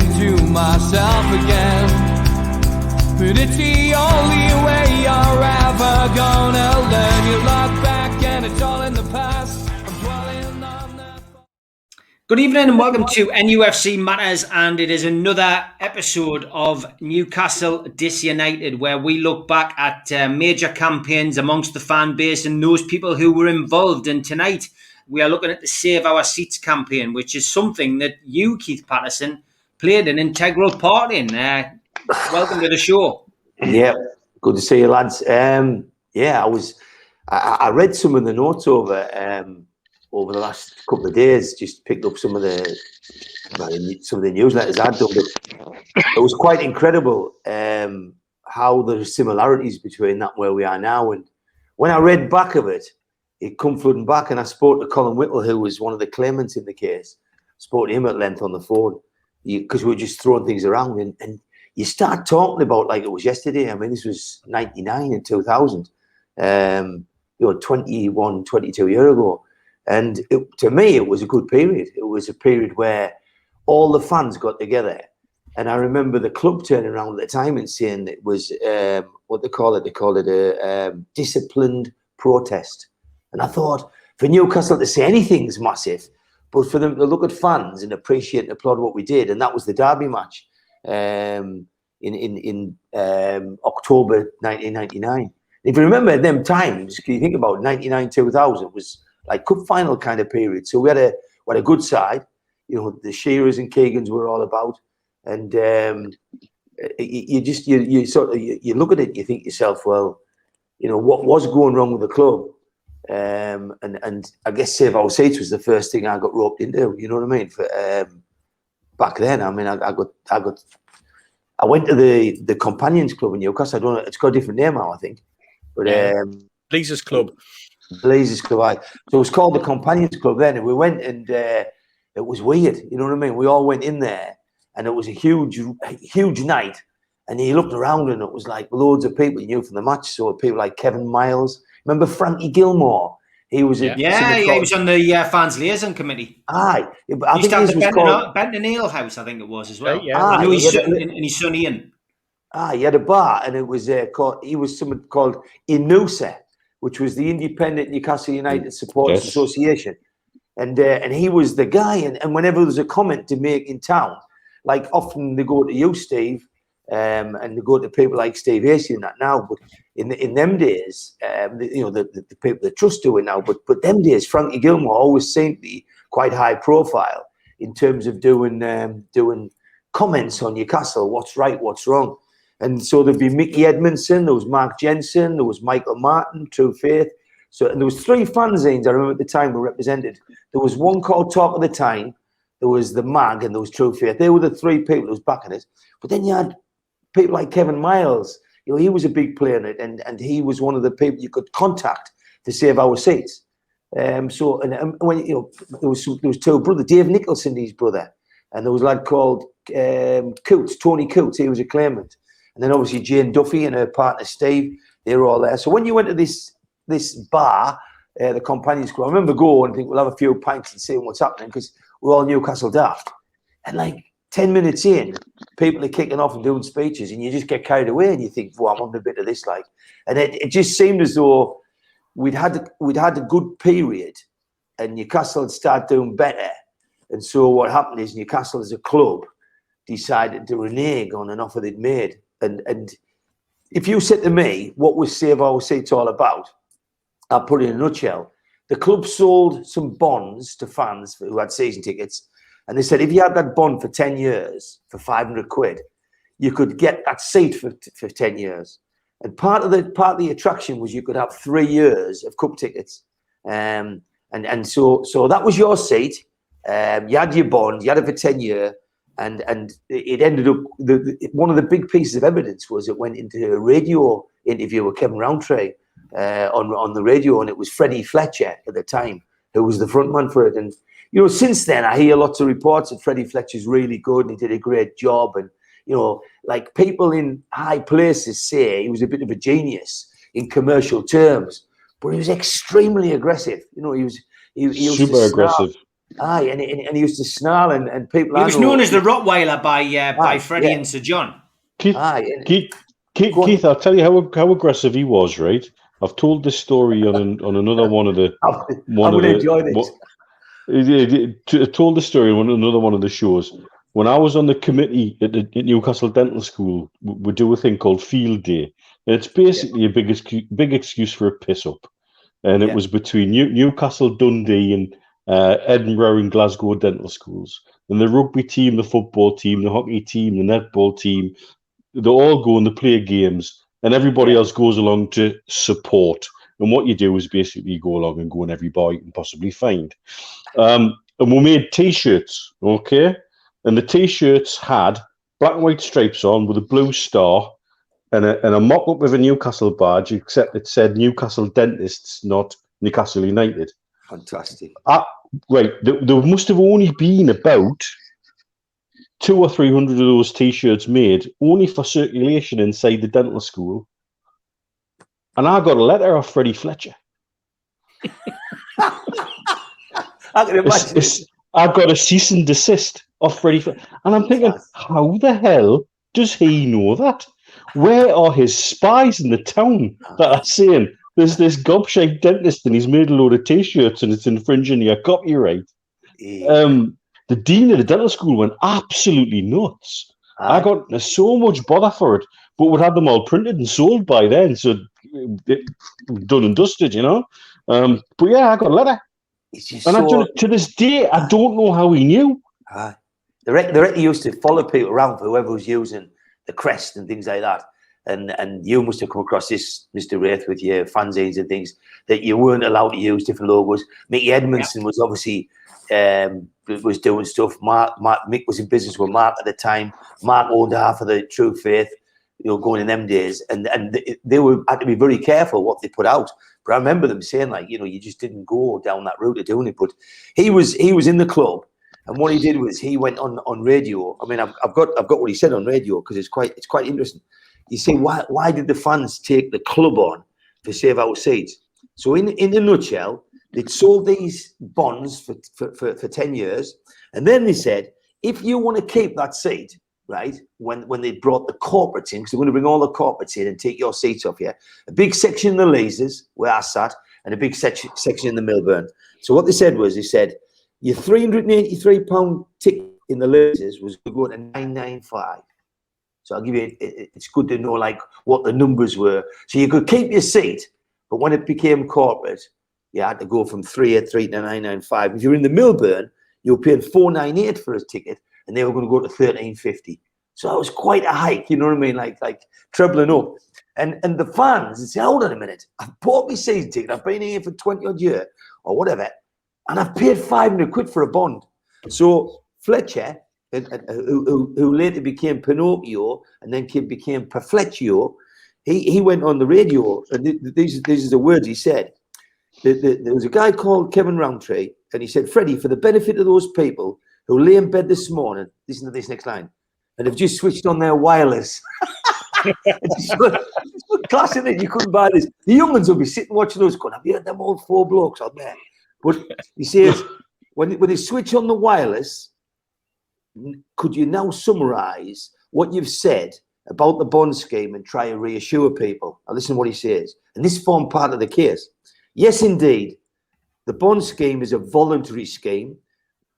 into myself again. But it's the only way you're ever gonna learn. You look back and it's all in the past. I'm dwelling on that. Good evening and welcome to NUFC Matters, and it is another episode of Newcastle Disunited, where we look back at major campaigns amongst the fan base and those people who were involved. And tonight we are looking at the Save Our Seats campaign, which is something that you, Keith Patterson, played an integral part in. Welcome to the show. Yeah, good to see you, lads. I read some of the notes over the last couple of days. Just picked up some of the newsletters I'd done. But it was quite incredible how there are similarities between that and where we are now. And when I read back of it, it come flooding back, and I spoke to Colin Whittle, who was one of the claimants in the case. Spoke to him at length on the phone because we were just throwing things around, and you start talking about like it was yesterday. I mean, this was 99 and 2000, 21, 22 years ago. And to me, it was a good period. It was a period where all the fans got together. And I remember the club turning around at the time and saying it was what they call it. They called it a disciplined protest. And I thought, for Newcastle to say anything is massive, but for them to look at fans and appreciate and applaud what we did, and that was the derby match in October 1999. If you remember them times, can you think about 99, 2000 was like cup final kind of period. So we had a good side. You know, the Shearers and Keegans were all about, and you look at it, you think to yourself, well, you know, what was going wrong with the club? And I guess Save Our Seats was the first thing I got roped into. You know what I mean? For back then, I mean, I went to the Companions Club in Newcastle. I don't know, it's got a different name now, I think. But Blazers Club. Blazers Club. So it was called the Companions Club then, and we went, and it was weird. You know what I mean? We all went in there, and it was a huge night. And you looked around, and it was like loads of people you knew from the match. So people like Kevin Miles. Remember Frankie Gilmore? He was he was on the fans liaison committee. Aye, I think his was called Benton Ale House, I think it was as well. I know his son Ian. He had a bar, and it was someone called Inusa, which was the Independent Newcastle United Supporters Association, and he was the guy. And whenever there's a comment to make in town, like often they go to you, Steve, and they go to people like Steve Hastie and that now, but in them days, the people that trust do it now, but them days, Frankie Gilmore always seemed to be quite high profile in terms of doing comments on Newcastle, what's right, what's wrong. And so there'd be Mickey Edmondson, there was Mark Jensen, there was Michael Martin, True Faith. And there was 3 fanzines I remember at the time were represented. There was one called Talk of the Time, there was the Mag, and there was True Faith. They were the 3 people who was backing it. But then you had people like Kevin Miles. You know, he was a big player in it, and he was one of the people you could contact to Save Our Seats. When there was 2 brothers, Dave Nicholson, his brother, and there was a lad called Coots, Tony Coots. He was a claimant, and then obviously Jane Duffy and her partner Steve. They were all there. So when you went to this bar, the Companions Club, I remember going and think we'll have a few pints and seeing what's happening because we're all Newcastle daft, and like 10 minutes in, people are kicking off and doing speeches, and you just get carried away, and you think, "Well, I'm on a bit of this." Like, and it just seemed as though we'd had a good period, and Newcastle had started doing better. And so what happened is Newcastle, as a club, decided to renege on an offer they'd made. And if you said to me, "What was Save Our Seats all about?" I'll put it in a nutshell. The club sold some bonds to fans who had season tickets. And they said, if you had that bond for 10 years for 500 quid, you could get that seat for 10 years. And part of the attraction was you could have 3 years of cup tickets. And so that was your seat. You had your bond, you had it for 10 years. And it ended up, one of the big pieces of evidence was it went into a radio interview with Kevin Roundtree on the radio. And it was Freddie Fletcher at the time, who was the front man for it. And you know, since then, I hear lots of reports that Freddie Fletcher's really good and he did a great job. And, you know, like people in high places say he was a bit of a genius in commercial terms, but he was extremely aggressive. You know, he was super aggressive. Aye, and he used to snarl and people. He was known as the Rottweiler by Freddie and Sir John. Keith, Aye, Keith, I'll tell you how aggressive he was, right? I've told this story on another one of the. I would enjoy this. I told the story on another one of the shows. When I was on the committee at Newcastle Dental School, we do a thing called Field Day, and it's basically a big excuse for a piss up. And it was between Newcastle, Dundee, and Edinburgh and Glasgow dental schools. And the rugby team, the football team, the hockey team, the netball team, they all go and they play games, and everybody else goes along to support. And what you do is basically go along and go on every bar you can possibly find. And we made T-shirts, okay? And the T-shirts had black and white stripes on with a blue star and a mock-up of a Newcastle badge, except it said Newcastle Dentists, not Newcastle United. Fantastic. Right, there must have only been about 200 or 300 of those T-shirts made, only for circulation inside the dental school. And I got a letter off Freddie Fletcher. I can imagine. I got a cease and desist off Freddie Fletcher. And I'm thinking, how the hell does he know that? Where are his spies in the town that are saying there's this gob-shaped dentist and he's made a load of T-shirts and it's infringing your copyright? Yeah. The dean of the dental school went absolutely nuts. I got so much bother for it, but we'd had them all printed and sold by then, so done and dusted, you know. But yeah, I got a letter. And to this day, I don't know how he knew. The reckon he used to follow people around for whoever was using the crest and things like that. And you must have come across this, Mr. Wraith, with your fanzines and things, that you weren't allowed to use different logos. Mickey Edmondson was obviously was doing stuff. Mick was in business with Mark at the time. Mark owned half of the True Faith, going in them days. And they had to be very careful what they put out. But I remember them saying, like, you just didn't go down that route of doing it. But he was in the club, and what he did was he went on radio. I mean, I've got what he said on radio, because it's quite interesting. You say, why did the fans take the club on for Save Our Seats? So in a nutshell, they'd sold these bonds for 10 years, and then they said, if you want to keep that seat, right, when they brought the corporates in, because they're going to bring all the corporates in and take your seats off you, a big section in the Lasers, where I sat, and a big section in the Milburn. So what they said was, your £383 ticket in the Lasers was going to go to £995. So I'll give you, it's good to know like what the numbers were. So you could keep your seat, but when it became corporate, you had to go from 383 to 995. If you're in the Milburn, you were paying $498 for a ticket, and they were going to go to $1350. So it was quite a hike, you know what I mean? Like trebling up. And the fans would say, hold on a minute, I've bought my season ticket, I've been here for 20 odd years or whatever, and I've paid £500 for a bond. So Fletcher, who later became Pinocchio and then became Perflecchio, he went on the radio, and these are the words he said. There was a guy called Kevin Roundtree, and he said, Freddie, for the benefit of those people who lay in bed this morning, listen to this next line, and have just switched on their wireless. It's classic that you couldn't buy this. The young ones will be sitting watching us going, have you heard them old four blokes out there? But he says, when they switch on the wireless, could you now summarise what you've said about the bond scheme and try and reassure people? Now listen to what he says. And this formed part of the case. Yes, indeed. The bond scheme is a voluntary scheme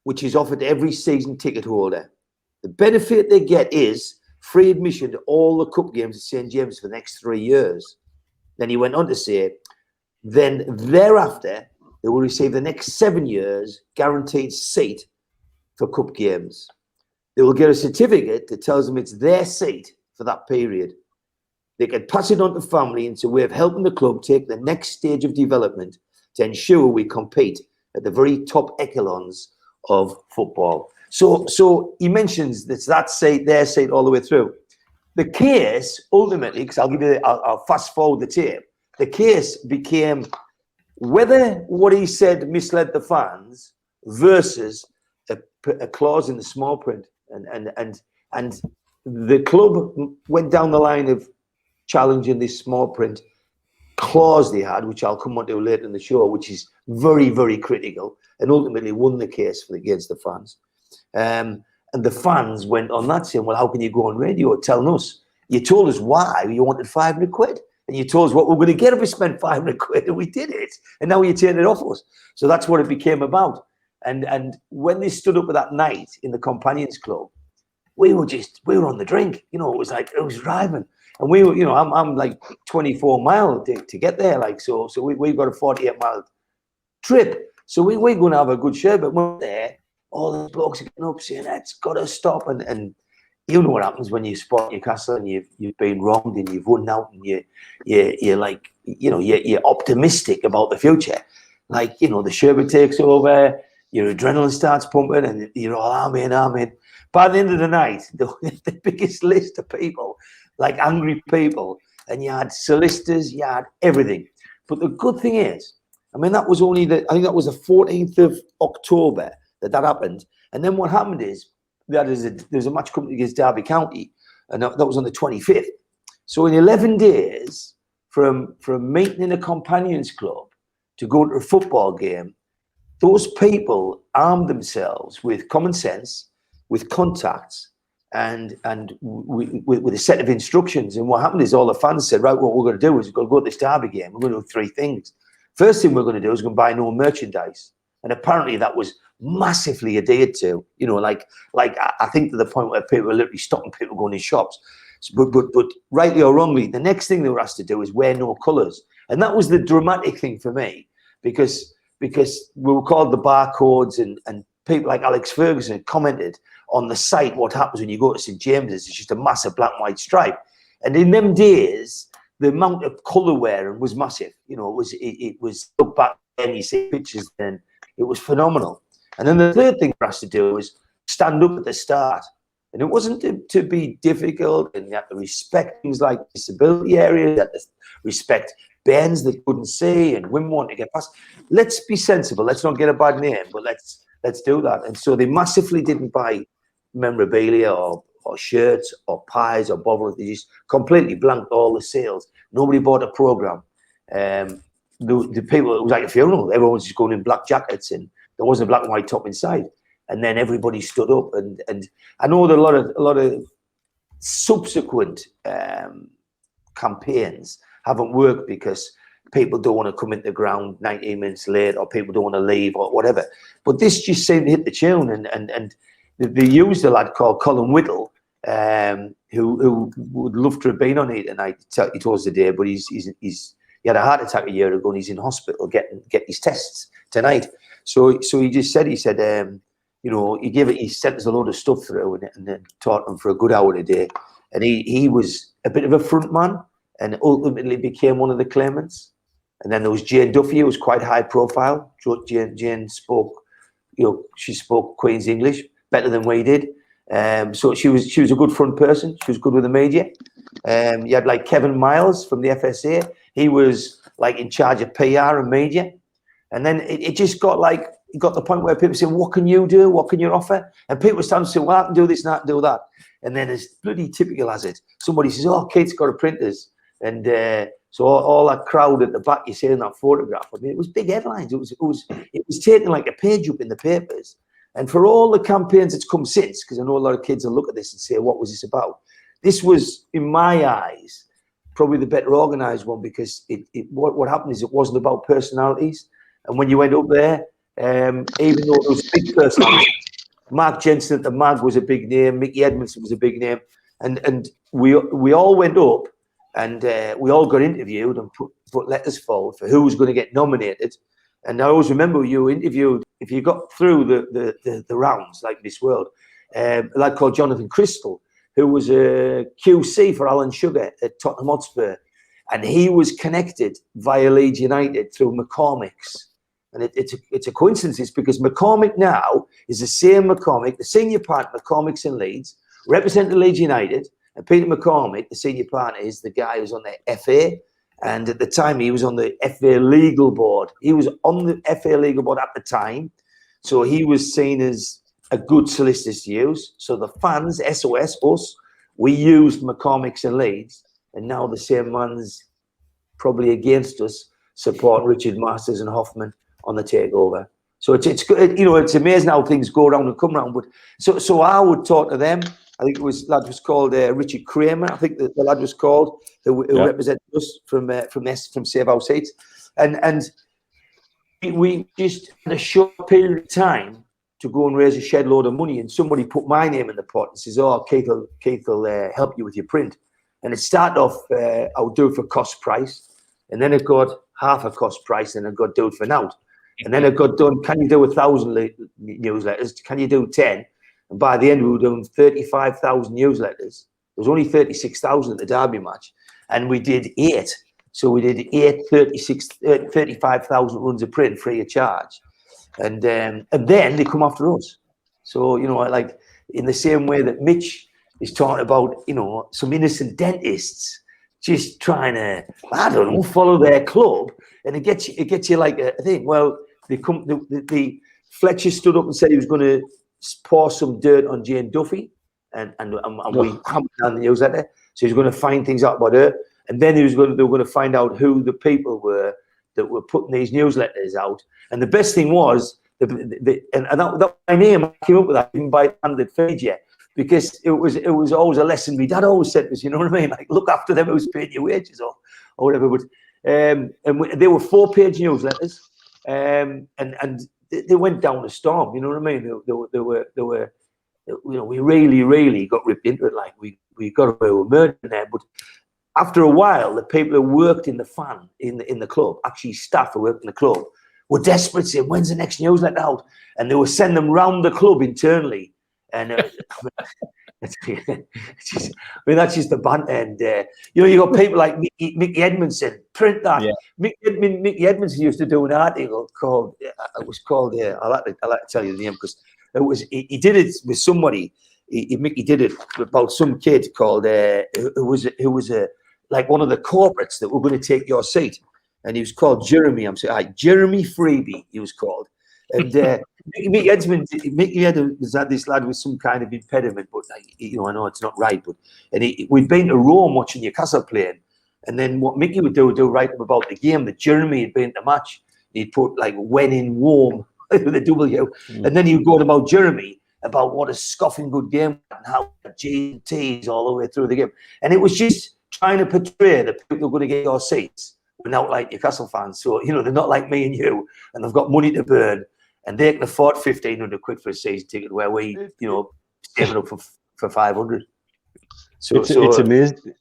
which is offered to every season ticket holder. The benefit they get is free admission to all the cup games at St. James for the next 3 years. Then he went on to say, then thereafter, they will receive the next 7 years guaranteed seat for cup games. They will get a certificate that tells them it's their seat for that period. They can pass it on to family, and it's a way of helping the club take the next stage of development to ensure we compete at the very top echelons of football. So he mentions that seat, their seat, all the way through. The case ultimately, because I'll fast forward the tape. The case became whether what he said misled the fans versus a clause in the small print, and the club went down the line of challenging this small print clause they had, which I'll come on to later in the show, which is very, very critical, and ultimately won the case against the fans. And the fans went on that saying, well, how can you go on radio telling us? You told us why you wanted 500 quid. And you told us what we're going to get if we spent 500 quid, and we did it. And now you're taking it off us. So that's what it became about. And when they stood up that night in the Companions Club, we were on the drink. You know, it was driving. And we were, you know, I'm like 24 miles to get there. Like, so we've got a 48-mile trip. So we're going to have a good show. But when we're there, all the blokes are getting up saying, it's got to stop. And you know what happens when you spot Newcastle and you've been wronged and you've won out and you're like, you know, you're optimistic about the future. Like, you know, the sherbet takes over, your adrenaline starts pumping, and you're all amen. By the end of the night, the biggest list of people, like angry people, and you had solicitors, you had everything. But the good thing is, I mean, that was only I think that was the 14th of October that happened. And then what happened is, there's a match coming against Derby County, and that was on the 25th. So in 11 days, from meeting in a Companions Club to go to a football game, those people armed themselves with common sense, with contacts, and with a set of instructions. And what happened is all the fans said, right, what we're going to do is we're going to go to this Derby game. We're going to do 3 things. First thing we're going to do is we're going to buy no merchandise. And apparently that was massively adhered to, you know, like I think to the point where people were literally stopping people going in shops. But rightly or wrongly, the next thing they were asked to do is wear no colours. And that was the dramatic thing for me, because we were called the barcodes, and people like Alex Ferguson commented on the site what happens when you go to St James's. It's just a massive black and white stripe. And in them days, the amount of colour wearing was massive. You know, it was look back then, you see pictures then, it was phenomenal. And then the third thing for us to do was stand up at the start. And it wasn't to be difficult, and you had to respect things like disability areas, you had to respect bands that couldn't see and women want to get past. Let's be sensible. Let's not get a bad name, but let's do that. And so they massively didn't buy memorabilia or shirts or pies or bottles. They just completely blanked all the sales. Nobody bought a program. The people, it was like a funeral. Everyone was just going in black jackets, and there wasn't a black and white top inside. And then everybody stood up, and I know that a lot of subsequent campaigns haven't worked because people don't want to come into the ground 19 minutes late, or people don't want to leave, or whatever. But this just seemed to hit the tune, and they used a lad called Colin Whittle, who would love to have been on here tonight. He told us today, but he had a heart attack a year ago, and he's in hospital getting his tests tonight. So he just said, you know, he sent us a load of stuff through, and then taught him for a good hour a day. And he was a bit of a front man, and ultimately became one of the claimants. And then there was Jane Duffy, who was quite high profile. Jane spoke, you know, she spoke Queen's English better than we did. So she was a good front person. She was good with the media. You had like Kevin Miles from the FSA. He was like in charge of PR and media. And then it just got to the point where people say, what can you do? What can you offer? And people were starting to say, well, I can do this and I can do that. And then it's bloody typical as it. Somebody says, oh, Kate's got a printers. And so all that crowd at the back, you see in that photograph, I mean, it was big headlines. It was taking like a page up in the papers. And for all the campaigns that's come since, because I know a lot of kids will look at this and say, what was this about? This was, in my eyes, probably the better organised one, because what happened is it wasn't about personalities. And when you went up there, even though it was big personalities, Mark Jensen at the MAG was a big name, Mickey Edmondson was a big name, and we all went up, and we all got interviewed and put letters forward for who was going to get nominated. And I always remember you interviewed, if you got through the rounds like Miss World, a lad called Jonathan Crystal, who was a QC for Alan Sugar at Tottenham Hotspur, and he was connected via Leeds United through McCormick's. And it's a coincidence. It's because McCormick now is the same McCormick, the senior partner at McCormick's in Leeds, representing Leeds United. And Peter McCormick, the senior partner, is the guy who's on the FA. And at the time, he was on the FA legal board. He was on the FA legal board at the time. So he was seen as a good solicitor to use. So the fans, SOS, us, we used McCormick's in Leeds. And now the same man's probably against us, supporting Richard Masters and Hoffman on the takeover. So it's good. You know, it's amazing how things go around and come around. But so I would talk to them. I think lad was called Richard Kramer. I think the lad was called who represented us from Save Our Seats, and we just had a short period of time to go and raise a shed load of money, and somebody put my name in the pot and says, "Oh, Keith will help you with your print." And it started off, I'll do it for cost price, and then it got half a cost price, and it got do it for now. And then it got done, can you do 1,000 newsletters? Can you do 10? And by the end, we were doing 35,000 newsletters. There was only 36,000 at the Derby match. And we did 8. So we did 35,000 runs of print free of charge. And then they come after us. So, you know, like in the same way that Mitch is talking about, you know, some innocent dentists just trying to, I don't know, follow their club. And it gets you like a thing. Well, the Fletcher stood up and said he was going to pour some dirt on Jane Duffy, and we hammered down the newsletter. So he was going to find things out about her, and then they were going to find out who the people were that were putting these newsletters out. And the best thing was, that my name, I came up with that even by handed feed yet, because it was always a lesson my dad always said to us, you know what I mean? Like, look after them who's paying your wages or whatever. But they were 4-page newsletters, and they went down a storm. You know what I mean? They were, you know, we really got ripped into it. Like we got away with murder there. But after a while, the people who worked in the club, actually staff who worked in the club, were desperate, saying, "When's the next newsletter out?" And they would send them round the club internally. And that's just the banter. And you know, you got people like Mickey Edmondson, print that. Yeah. Mickey Edmondson used to do an article called, it was called, I like to tell you the name, because he did it with somebody. Mickey did it about some kid called who was like one of the corporates that were going to take your seat, and he was called Jeremy. I'm saying, Jeremy Freebie, he was called. And Mickey Edmond was that this lad with some kind of impediment, but you know, I know it's not right. But we'd been to Rome watching Newcastle playing, and then what Mickey would do write up about the game that Jeremy had been to the match. He'd put like "when in Rome" with a W, and then he would go on about Jeremy, about what a scoffing good game and how G's and T's all the way through the game, and it was just trying to portray the people who are going to get your seats were not like Newcastle fans. So you know, they're not like me and you, and they've got money to burn. And they can afford 1,500 quid for a season ticket, where we, you know, saving up for 500. So it's amazing.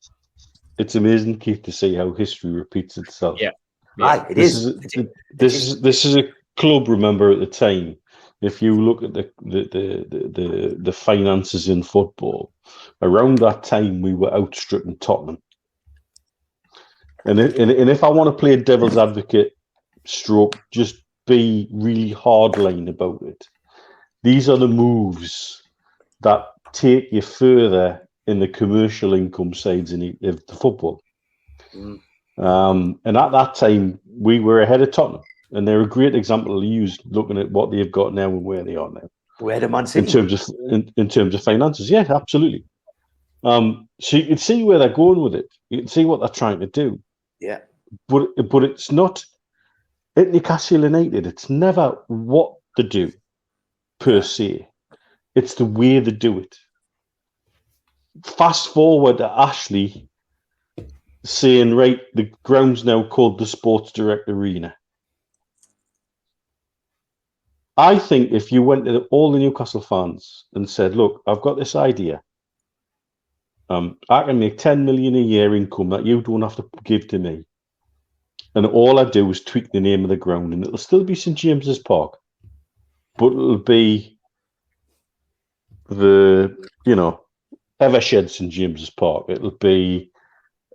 It's amazing, Keith, to see how history repeats itself. Yeah. Right, This is a club. Remember, at the time, if you look at the finances in football, around that time we were outstripping Tottenham. And if I want to play devil's advocate, stroke, just be really hardline about it. These are the moves that take you further in the commercial income sides of the football. And at that time, we were ahead of Tottenham, and they're a great example to use, looking at what they've got now and where they are now. We're ahead of Man City in terms of finances. Yeah, absolutely. So you can see where they're going with it. You can see what they're trying to do. Yeah, but it's not. At Newcastle United, it's never what to do, per se. It's the way they do it. Fast forward to Ashley saying, right, the ground's now called the Sports Direct Arena. I think if you went to all the Newcastle fans and said, look, I've got this idea. I can make 10 million a year income that you don't have to give to me. And all I do is tweak the name of the ground, and it'll still be St. James's Park, but it'll be the, you know, Evershed St. James's Park. It'll be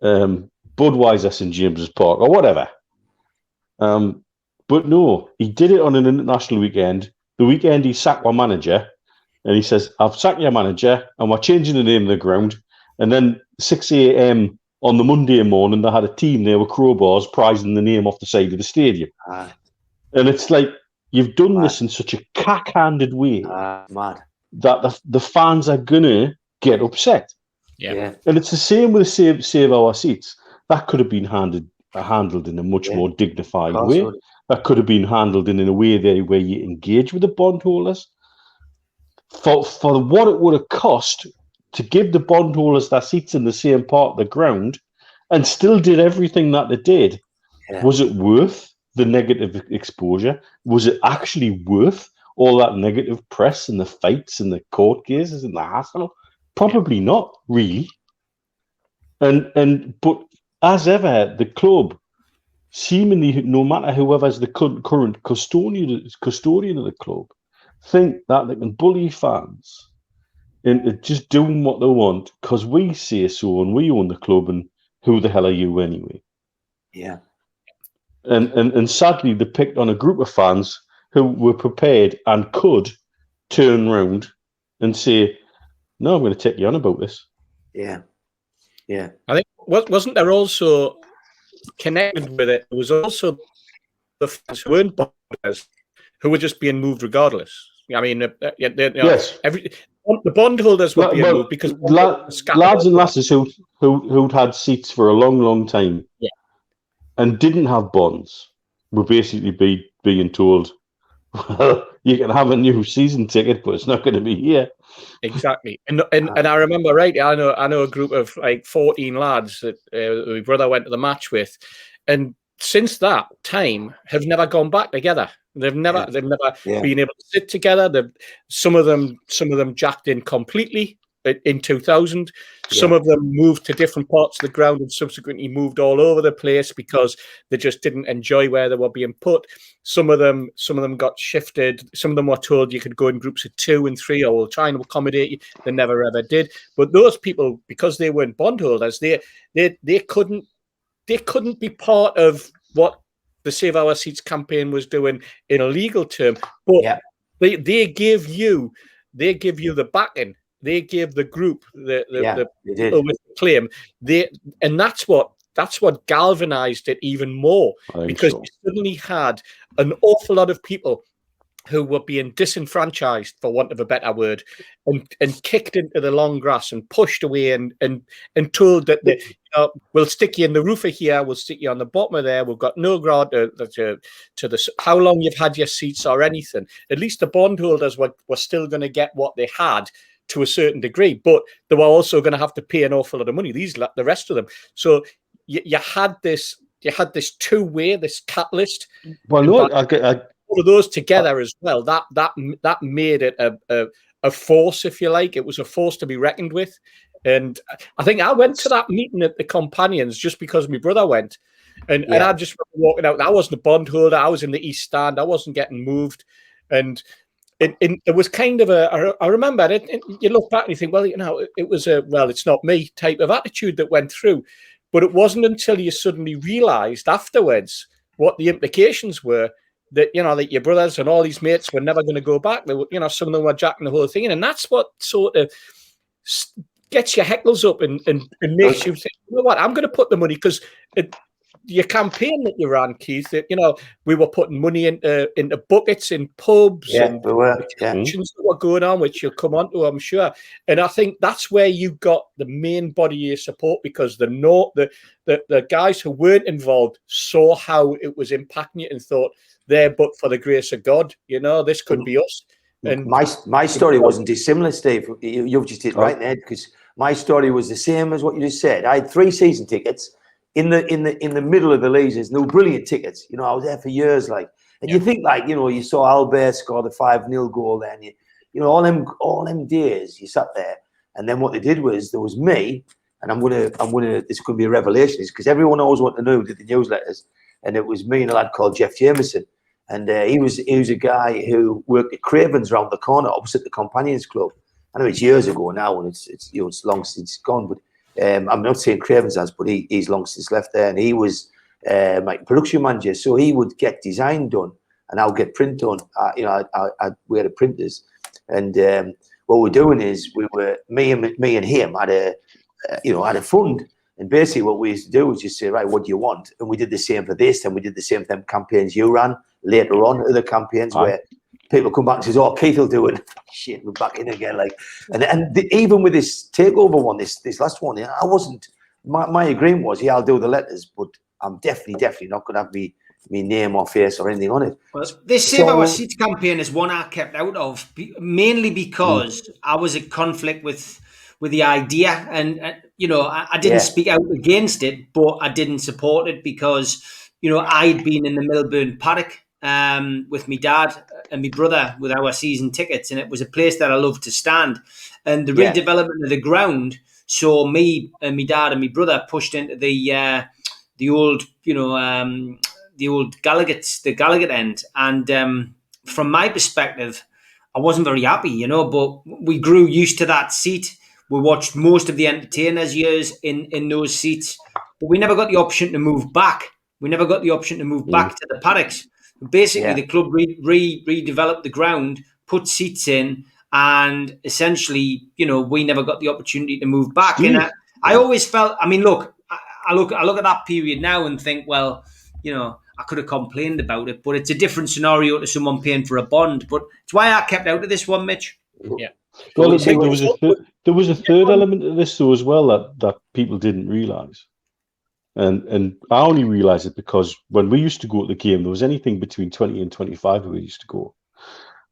Budweiser St. James's Park, or whatever. But no, he did it on an international weekend. The weekend he sacked our manager, and he says, I've sacked your manager, and we're changing the name of the ground. And then 6 a.m. on the Monday morning, they had a team there with crowbars prizing the name off the side of the stadium. And it's like, you've done this in such a cack-handed way that the fans are going to get upset. Yeah. And it's the same with Save Our Seats. That could have been handled handled in a much more dignified Of course way. it would. That could have been handled in a way there where you engage with the bondholders. For what it would have cost to give the bondholders their seats in the same part of the ground and still did everything that they did, was it worth the negative exposure? Was it actually worth all that negative press and the fights and the court cases and the hassle? Probably not, really. But as ever, the club, seemingly, no matter whoever's the current custodian of the club, think that they can bully fans into just doing what they want because we say so and we own the club, and who the hell are you anyway? Yeah. And sadly, they picked on a group of fans who were prepared and could turn round and say, "No, I'm going to take you on about this." Yeah. Yeah. I think wasn't there also connected with it? There was also the fans who weren't bondholders who were just being moved regardless. I mean, yes, the bondholders were being moved because lads and lasses who'd had seats for a long, long time, and didn't have bonds were basically being told, "Well, you can have a new season ticket, but it's not going to be here." Exactly, and I remember rightly. I know a group of like 14 lads that my brother went to the match with, and since that time have never gone back together. They've never been able to sit together. Some of them jacked in completely in 2000. Some of them moved to different parts of the ground and subsequently moved all over the place because they just didn't enjoy where they were being put. Some of them got shifted. Some of them were told you could go in groups of 2 and 3, or we'll try and accommodate you. They never ever did. But those people, because they weren't bondholders, they couldn't be part of what the Save Our Seats campaign was doing in a legal term. But they give you the backing. They gave the group the claim. And that's what galvanized it even more, because you suddenly had an awful lot of people who were being disenfranchised, for want of a better word, and kicked into the long grass and pushed away and told that we'll stick you in the roof of here, we'll stick you on the bottom of there, we've got no ground to the how long you've had your seats or anything. At least the bondholders were still going to get what they had to a certain degree, but they were also going to have to pay an awful lot of money. The rest of them. So you had this two-way, this catalyst. Well, no, all of those together as well. That made it a force, if you like. It was a force to be reckoned with. And I think I went to that meeting at the Companions just because my brother went, and I just remember walking out. I wasn't a bondholder. I was in the East Stand. I wasn't getting moved, and it was kind of I remember it. You look back and you think, well, it was it's not me type of attitude that went through. But it wasn't until you suddenly realised afterwards what the implications were, that that your brothers and all these mates were never going to go back. They were, some of them were jacking the whole thing in, and that's what sort of gets your heckles up and makes you think, you know what, I'm going to put the money, because your campaign that you ran, Keith, that we were putting money into buckets in pubs and actions that were going on, which you'll come on to, I'm sure. And I think that's where you got the main body of your support, because the guys who weren't involved saw how it was impacting you and thought, there, but for the grace of God, this could be us. And my story wasn't dissimilar, Steve. You've just hit right there, because my story was the same as what you just said. I had 3 season tickets in the middle of the leagues. There's no brilliant tickets. I was there for years, and you think you saw Albert score the 5-0 goal, then all them days you sat there, and then what they did was there was me, and I'm gonna this could be a revelation, is because everyone always wanted to know who did the newsletters, and it was me and a lad called Jeff Jameson. And he was a guy who worked at Craven's round the corner opposite the Companions Club. I know it's years ago now, and it's long since gone. But I'm not saying Craven's has, but he's long since left there. And he was my production manager, so he would get design done, and I'll get print done. We had printers, and what we're doing is me and him had a fund. And basically what we used to do was just say, right, what do you want? And we did the same for this, and we did the same for them campaigns you ran later on, other campaigns where people come back and says, oh, Keith will do it. Shit, we're back in again. Even with this takeover one, this last one, I wasn't, my agreement was, I'll do the letters, but I'm definitely not going to have me name or face or anything on it. Well, this Save Our Seats campaign is one I kept out of, mainly because I was in conflict with the idea, and you know, I didn't speak out against it, but I didn't support it because, you know, I'd been in the Milburn paddock with my dad and my brother with our season tickets, and it was a place that I loved to stand. And the redevelopment of the ground, so me and my dad and my brother pushed into the old, you know, the old Gallagher end, and from my perspective, I wasn't very happy, you know. But we grew used to that seat. We watched most of the entertainers' years in those seats, but we never got the option to move back. We never got the option to move back to the paddocks. Basically, the club redeveloped the ground, put seats in, and essentially, you know, we never got the opportunity to move back. And I always felt, I mean, look, I look at that period now and think, well, you know, I could have complained about it, but it's a different scenario to someone paying for a bond. But it's why I kept out of this one, Mitch. Yeah. Well, there was a third element of this though as well that people didn't realise, and I only realised it because when we used to go to the game, there was anything between 20 and 25 who we used to go.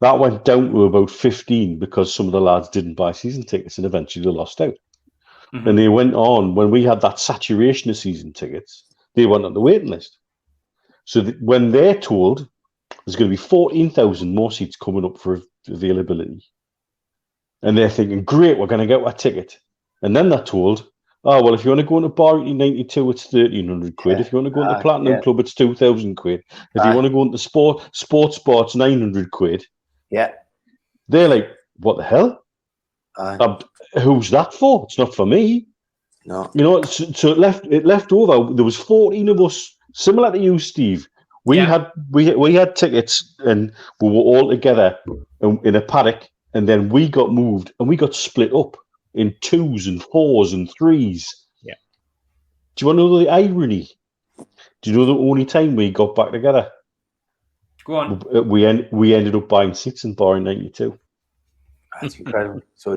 That went down to about 15 because some of the lads didn't buy season tickets and eventually they lost out. Mm-hmm. And they went on, when we had that saturation of season tickets, they went on the waiting list. So when they're told there's going to be 14,000 more seats coming up for availability, and they're thinking, great, we're going to get our ticket. And then they're told, oh, well, if you want to go into Bar 92, it's 1,300 quid. If you want to go into Platinum Club, it's 2,000 quid. If you want to go into Sports Bar, it's 900 quid. Yeah. They're like, what the hell? Who's that for? It's not for me. No. You know, so it left over. There was 14 of us. Similar to you, Steve, we had tickets and we were all together in a paddock, and then we got moved and we got split up in 2s and 4s and 3s. Yeah. Do you want to know the irony? Do you know the only time we got back together? Go on. We ended up buying seats in Bar 92. That's incredible. So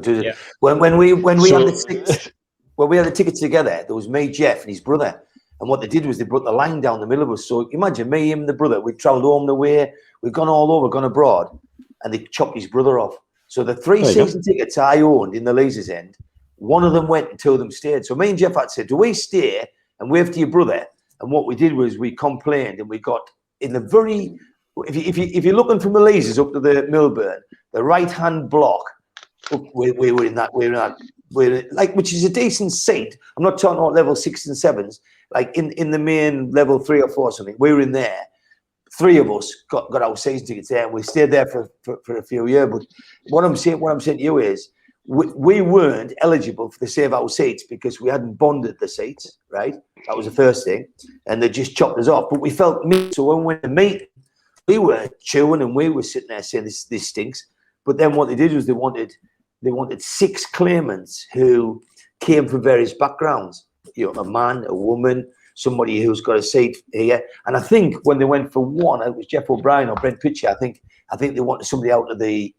when we had the tickets together, there was me, Jeff, and his brother. And what they did was they brought the line down the middle of us. So imagine me, him, and the brother. We travelled home the way. We've gone all over, gone abroad, and they chopped his brother off. So the 3 season tickets I owned in the Leazes end, one of them went and 2 of them stayed. So me and Jeff had to say, do we stay and wave to your brother? And what we did was we complained, and we got in the very, if you're looking from the Leazes up to the Milburn, the right hand block, we were in that, which is a decent seat. I'm not talking about level 6s and 7s. Like in the main level 3 or 4 or something, we were in there. 3 of us got our season tickets there, and we stayed there for a few years. But what I'm saying to you is, we weren't eligible for the Save Our Seats because we hadn't bonded the seats, right? That was the first thing, and they just chopped us off. But we felt so when we went to meet, we were chewing and we were sitting there saying this stinks. But then what they did was they wanted 6 claimants who came from various backgrounds. You know, a man, a woman, somebody who's got a seat here. And I think when they went for one, it was Jeff O'Brien or Brent Pitcher. I think they wanted somebody out of the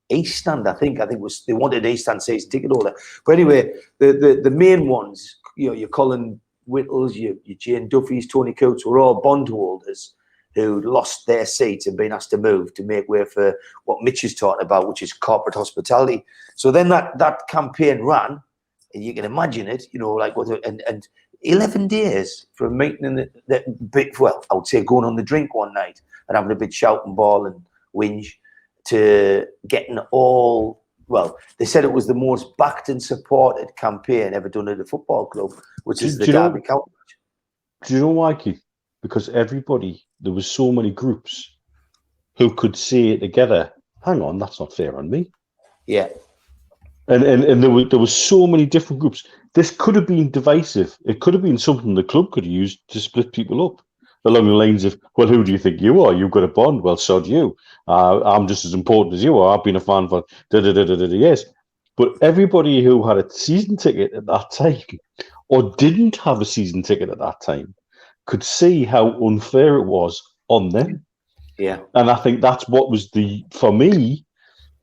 East Stand. I think they wanted an East Stand season ticket holder. But anyway, the main ones, you know, your Colin Whittles, your Jane Duffys, Tony Coates, were all bondholders who lost their seats and been asked to move to make way for what Mitch is talking about, which is corporate hospitality. So then that campaign ran. And you can imagine it, you know, like and 11 days from meeting in the bit. Well, I would say going on the drink one night and having a bit shout and ball and whinge to getting all. Well, they said it was the most backed and supported campaign ever done at a football club, which is the Derby County. Do you know why, Keith? Because there was so many groups who could say together, hang on, that's not fair on me. Yeah. And there was so many different groups. This could have been divisive. It could have been something the club could have used to split people up along the lines of, well, who do you think you are? You've got a bond. Well, so do you. I'm just as important as you are. I've been a fan for years. But everybody who had a season ticket at that time or didn't have a season ticket at that time could see how unfair it was on them. Yeah. And I think that's what was for me,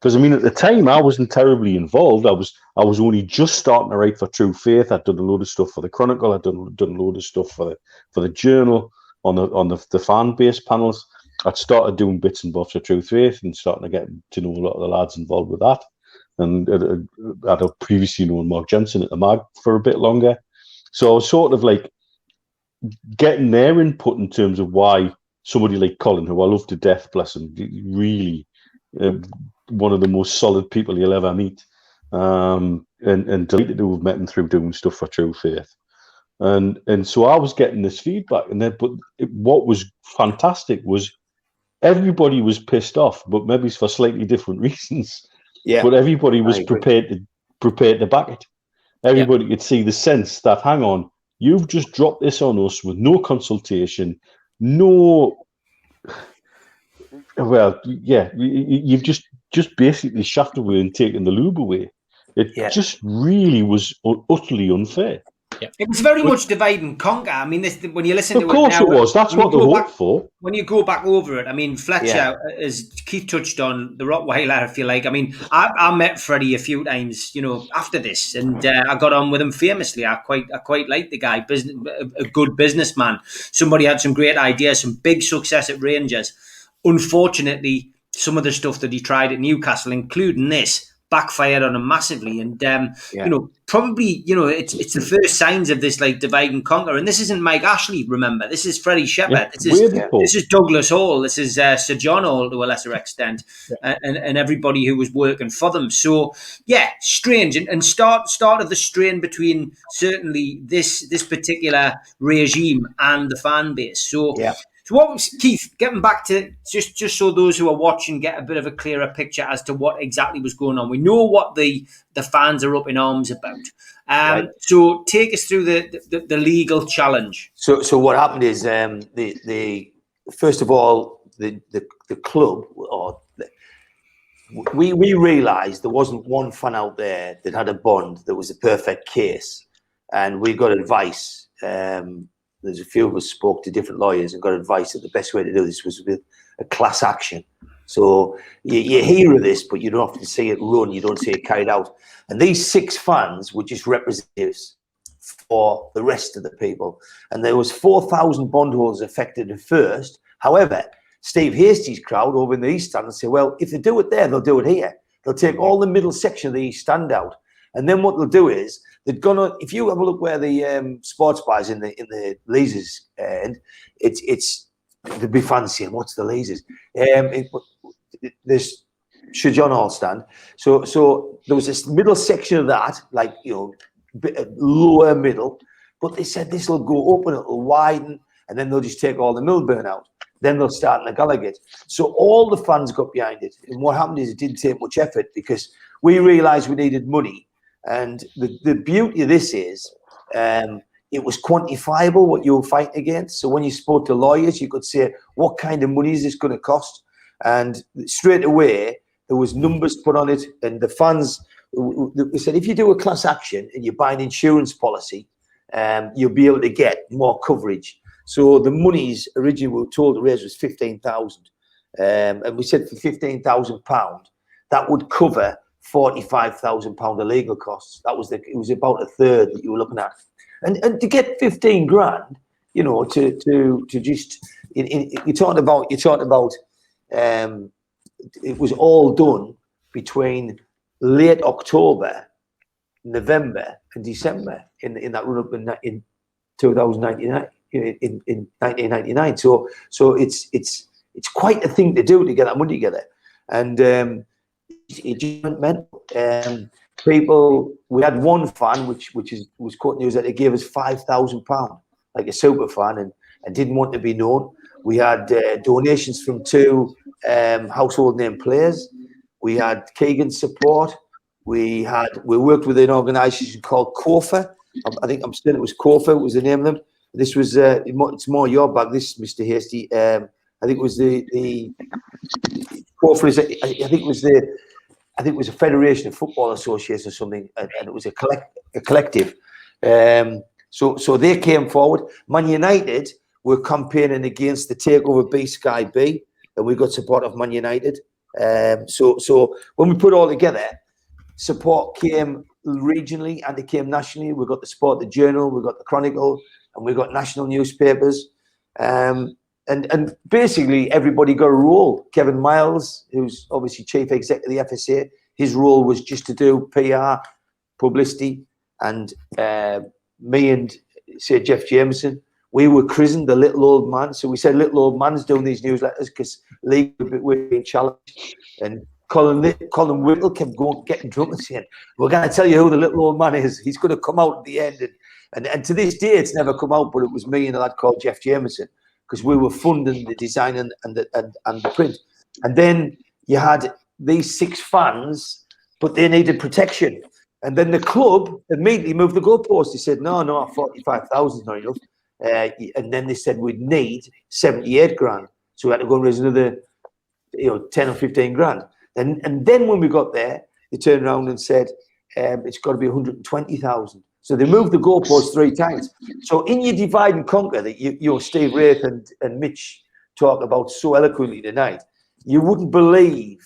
Because I mean, at the time, I wasn't terribly involved. I was only just starting to write for True Faith. I'd done a load of stuff for the Chronicle. I'd done a load of stuff for the Journal on the fan base panels. I'd started doing bits and bobs for True Faith and starting to get to know a lot of the lads involved with that. And I'd previously known Mark Jensen at the Mag for a bit longer. So I was sort of like getting their input in terms of why somebody like Colin, who I love to death, bless him, really one of the most solid people you'll ever meet, and delighted to have met him through doing stuff for True Faith. And so I was getting this feedback, what was fantastic was everybody was pissed off, but maybe for slightly different reasons. Yeah, but everybody was prepared to back it. Everybody could see the sense that, hang on, you've just dropped this on us with no consultation, you've just basically shafted away and taken the lube away. It just really was utterly unfair. Yeah. It was very much divide and conquer. I mean, when you listen to it now... Of course it was. That's what they hoped for. When you go back over it, I mean, Fletcher, as Keith touched on, the Rottweiler, if you like. I mean, I met Freddie a few times, after this, and I got on with him famously. I quite liked the guy, a good businessman. Somebody had some great ideas, some big success at Rangers. Unfortunately, some of the stuff that he tried at Newcastle, including this, backfired on him massively, and probably it's the first signs of this like divide and conquer. And this isn't Mike Ashley, remember, this is Freddie Shepherd, this is Douglas Hall, this is Sir John Hall to a lesser extent, and everybody who was working for them. So strange, and start of the strain between certainly this particular regime and the fan base. So So what was, Keith, getting back to just so those who are watching get a bit of a clearer picture as to what exactly was going on. We know what the fans are up in arms about. Right. So take us through the legal challenge. So what happened is the first of all the club we realised there wasn't one fan out there that had a bond that was a perfect case, and we got advice. There's a few of us spoke to different lawyers and got advice that the best way to do this was with a class action. So you hear of this, but you don't often see it run. You don't see it carried out. And these 6 fans were just representatives for the rest of the people. And there was 4,000 bondholders affected at first. However, Steve Hastie's crowd over in the East Stand say, well, if they do it there, they'll do it here. They'll take all the middle section of the East Stand out. And then what they'll do is they're gonna. If you have a look where the sports bar is in the lasers end, it's the be fancy. And what's the lasers? There's Sir John Hall stand. So there was this middle section of that, like bit lower middle. But they said this will go open, it'll widen, and then they'll just take all the Millburn out. Then they'll start in the Gallagher. So all the fans got behind it. And what happened is it didn't take much effort because we realised we needed money. And the beauty of this is it was quantifiable what you were fighting against. So when you spoke to lawyers, you could say, what kind of money is this going to cost? And straight away, there was numbers put on it. And the fans, we said, if you do a class action and you buy an insurance policy, you'll be able to get more coverage. So the monies originally we were told to raise was 15,000. And we said for £15,000, that would cover £45,000 of legal costs. It was about a third that you were looking at, and to get 15 grand, to just you talked about it was all done between late October, November, and December in that run up in 2099 in 1999. So it's quite a thing to do to get that money together, and. It just went mental. People, we had one fan, which was caught news that they gave us £5,000, like a super fan, and didn't want to be known. We had donations from 2 household name players. We had Keegan's support. We worked with an organisation called Kofa. I think I'm saying it was Kofa was the name of them. This was it's more your bag. This, Mr. Hastie. I think it was the Kofa. I think it was a Federation of Football Association or something, and it was a collective. So they came forward. Man United were campaigning against the takeover B Sky B, and we got support of Man United. So when we put it all together, support came regionally and it came nationally. We got the Sport, the Journal, we got the Chronicle, and we got national newspapers. And basically everybody got a role. Kevin Miles, who's obviously chief executive of the FSA, his role was just to do PR, publicity, and me and say Jeff Jameson, we were christened the little old man. So we said little old man's doing these newsletters because we're being challenged. And Colin Whittle kept getting drunk and saying, "We're going to tell you who the little old man is. He's going to come out at the end." And to this day, it's never come out. But it was me and a lad called Jeff Jameson, because we were funding the design and the print. And then you had these 6 fans, but they needed protection. And then the club immediately moved the goalpost. They said, no, 45,000 is not enough. And then they said we'd need 78 grand. So we had to go and raise another 10 or 15 grand. And then when we got there, they turned around and said, it's got to be 120,000. So they moved the goalpost 3 times. So in your divide and conquer that Steve Wraith and Mitch talk about so eloquently tonight, you wouldn't believe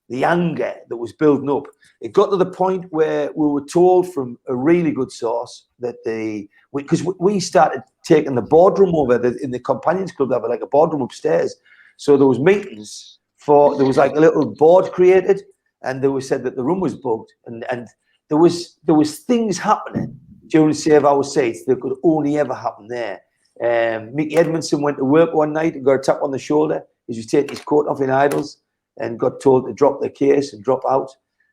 the anger that was building up. It got to the point where we were told from a really good source that because we started taking the boardroom over in the Companions Club. They have like a boardroom upstairs. So there was meetings there was like a little board created, and they said that the room was bugged, and there was things happening during Save Our Seats that could only ever happen there. Mickey Edmondson went to work one night and got a tap on the shoulder. He was taking his coat off in Idols and got told to drop the case and drop out.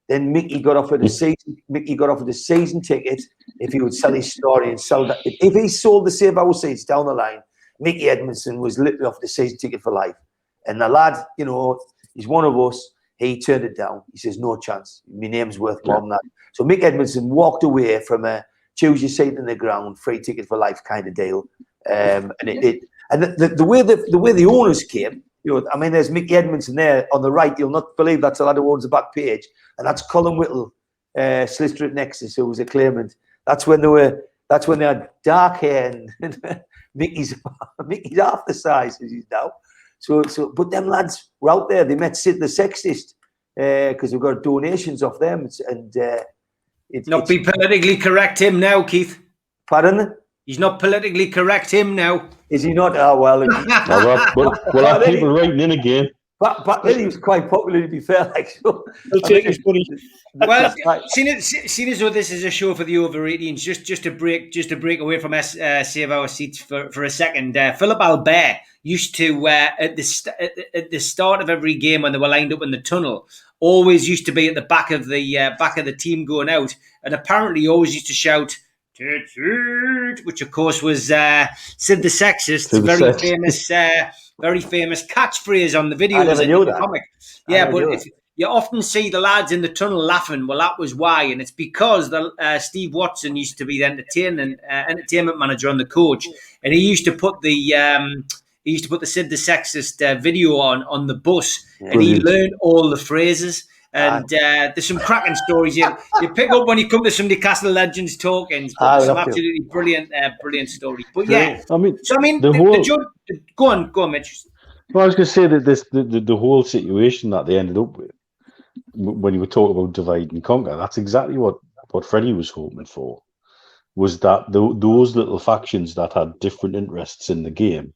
Then Mickey got offered a season ticket if he would sell his story and sell that. If he sold the Save Our Seats down the line, Mickey Edmondson was literally offered a season ticket for life. And the lad, he's one of us. He turned it down. He says, "No chance. My name's worth more than that." So Mick Edmondson walked away from a choose your seat in the ground, free ticket for life kind of deal. And the way the owners came, there's Mick Edmondson there on the right. You'll not believe that's the lad who owns the back page, and that's Colin Whittle, solicitor at Nexus, who was a claimant. That's when they had dark hair, and Mickey's half the size as he's now. But them lads were out there. They met Sid the Sexist because we got donations off them. Be politically correct him now, Keith. Pardon? He's not politically correct him now. Is he not? Oh, well. We'll have people writing in again. But then he was quite popular, to be fair. He'll take his money. Well, seeing as though this is a show for the over 18s, just to break away from Save Our Seats for a second. Philip Albert used to at the start of every game when they were lined up in the tunnel, always used to be at the back of the team going out, and apparently he always used to shout, which of course was Sid the Sexist, very famous catchphrase on the videos in the comic. Yeah, but you often see the lads in the tunnel laughing. Well, that was why, and it's because Steve Watson used to be the entertainment manager on the coach, and he used to put the Sid the Sexist video on the bus, and he learned all the phrases. And there's some cracking stories you pick up when you come to some Newcastle legends talking. Some absolutely brilliant stories. But yeah, the judge. Go on, Mitch. Well, I was going to say that the whole situation that they ended up with, when you were talking about divide and conquer, that's exactly what Freddie was hoping for, was that those little factions that had different interests in the game,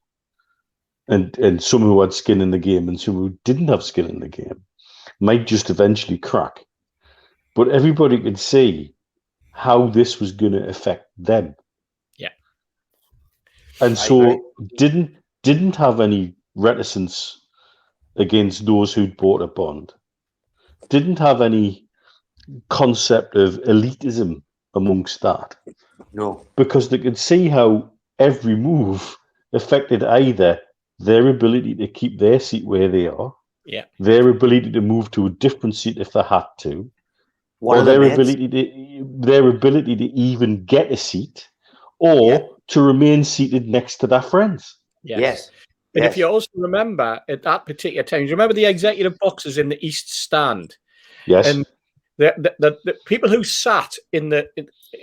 and some who had skin in the game and some who didn't have skin in the game, might just eventually crack. But everybody could see how this was going to affect them. Yeah. And so didn't have any reticence against those who'd bought a bond. Didn't have any concept of elitism amongst that. No. Because they could see how every move affected either their ability to keep their seat where they are, their ability to move to a different seat if they had to, or their ability to even get a seat, or to remain seated next to their friends. Yes. But if you also remember at that particular time, you remember the executive boxes in the East Stand? Yes. And the people who sat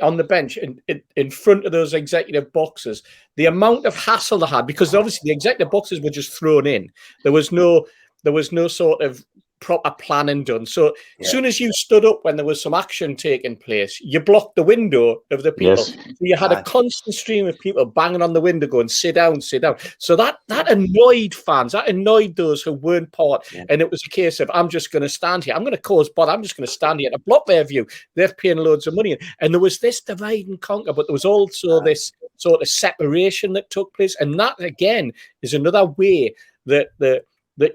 on the bench in front of those executive boxes, the amount of hassle they had, because obviously the executive boxes were just thrown in. There was no sort of proper planning done. So as soon as you stood up when there was some action taking place, you blocked the window of the people. Yes. So you had a constant stream of people banging on the window going, sit down, sit down. So that annoyed fans, that annoyed those who weren't part. Yeah. And it was a case of, I'm just going to stand here. I'm going to cause bother. I'm just going to stand here and block their view. They're paying loads of money. And there was this divide and conquer, but there was also this sort of separation that took place. And that, again, is another way that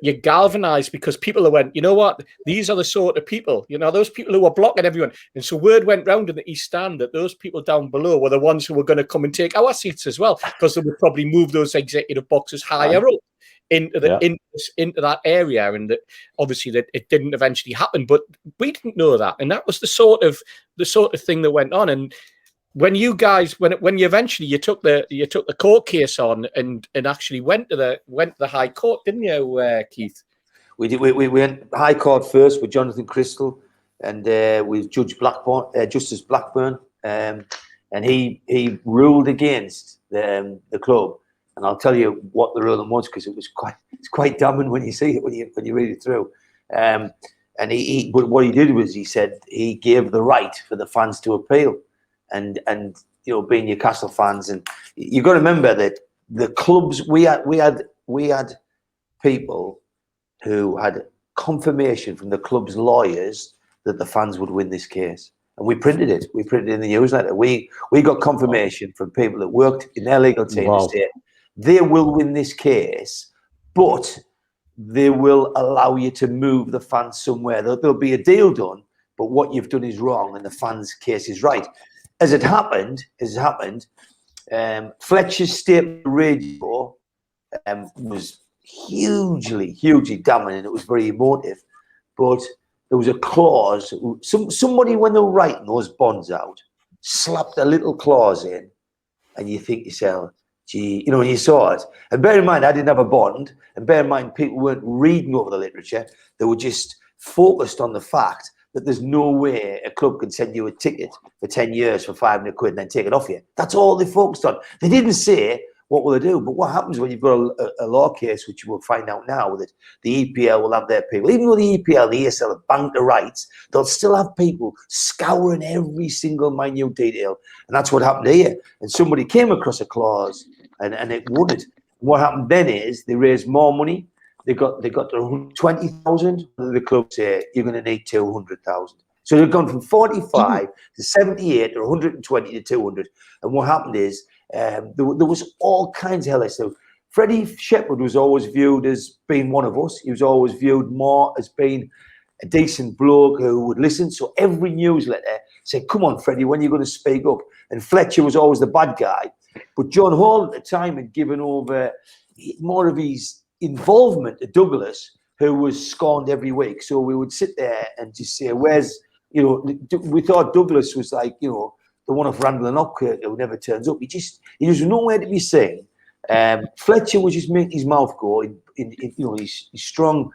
you galvanize, because people who went, you know what, these are the sort of people, you know, those people who were blocking everyone. And so word went round in the East Stand that those people down below were the ones who were going to come and take our seats as well, because they would probably move those executive boxes higher up into into that area. And that obviously that it didn't eventually happen, but we didn't know that. And that was the sort of thing that went on. And when you guys, when you eventually took the court case on and actually went to the High Court, didn't you, Keith? We did. We went High Court first with Jonathan Crystal and with Justice Blackburn, and he ruled against the club. And I'll tell you what the ruling was, because it's quite damning when you see it, when you read it through. But what he did was he said he gave the right for the fans to appeal. And you know, being Newcastle fans, and you've got to remember that the clubs, we had people who had confirmation from the club's lawyers that the fans would win this case, and we printed it. We printed it in the newsletter. We got confirmation from people that worked in their legal team to say they will win this case, but they will allow you to move the fans somewhere. There'll be a deal done, but what you've done is wrong, and the fans' case is right. As it happened, Fletcher's statement on radio was hugely damning, and it was very emotive. But there was a clause. Somebody, when they were writing those bonds out, slapped a little clause in, and you think to yourself, gee, you know, when you saw it. And bear in mind, I didn't have a bond, and bear in mind, people weren't reading over the literature. They were just focused on the fact that there's no way a club can send you a ticket for 10 years for 500 quid and then take it off you. That's all they focused on. They didn't say what will they do, but what happens when you've got a law case, which you will find out now, that the EPL will have their people. Even though the EPL and the ESL have banked the rights, they'll still have people scouring every single minute detail. And that's what happened here. And somebody came across a clause and it won it. What happened then is they raised more money. They got to 120,000. The club say you're going to need 200,000. So they've gone from 45 to 78 or 120 to 200. And what happened is there was all kinds of hell. So Freddie Shepherd was always viewed as being one of us. He was always viewed more as being a decent bloke who would listen. So every newsletter said, "Come on, Freddie, when are you going to speak up?" And Fletcher was always the bad guy. But John Hall at the time had given over more of his involvement to Douglas, who was scorned every week. So we would sit there and just say, where's, you know, we thought Douglas was like, you know, the one of Randall and Upkirk who never turns up. He was nowhere to be seen. Fletcher was just making his mouth go in you know, his strong,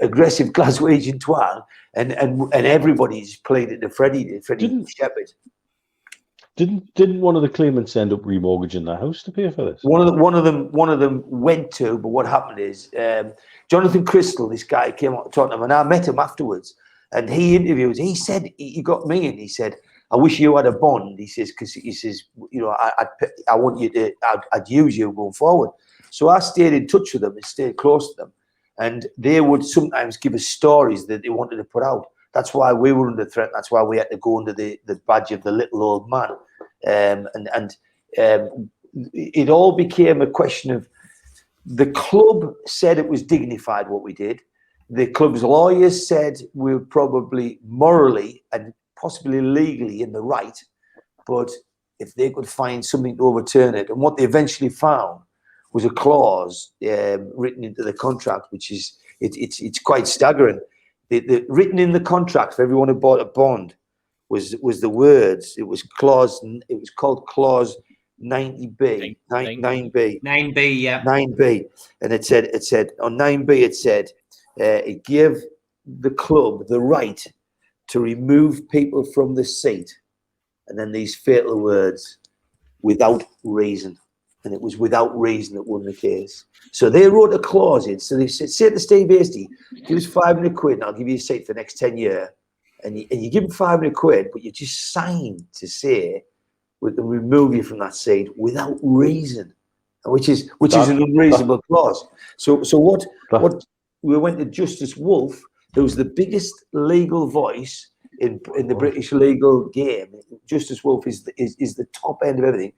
aggressive Glaswegian twang, and everybody just played it to Freddie Shepherd. Didn't one of the claimants end up remortgaging the house to pay for this? One of them went to, but what happened is Jonathan Crystal, this guy, came out to Tottenham, and I met him afterwards, and he said he got me, and he said, "I wish you had a bond." He says, because he says, you know, I want you to, I'd use you going forward. So I stayed in touch with them and stayed close to them, and they would sometimes give us stories that they wanted to put out. That's why we were under threat. That's why we had to go under the badge of the little old man. It all became a question of, the club said it was dignified what we did. The club's lawyers said we were probably morally and possibly legally in the right, but if they could find something to overturn it. And what they eventually found was a clause written into the contract, which is it's quite staggering. The written in the contract for everyone who bought a bond was the words. It was called clause 90B, 9B. 9B, yeah. 9B. And it said on 9B, it said it gave the club the right to remove people from the seat. And then these fatal words, without reason. and it was without reason that won the case. So they wrote a clause in. So they said, say to Steve Hastie, give us 500 quid and I'll give you a seat for the next 10 years. And you give him 500 quid, but you just sign to say we can remove you from that seat without reason, which is an unreasonable clause. So what we went to Justice Wolfe, who was the biggest legal voice in the British legal game. Justice Wolfe is the top end of everything.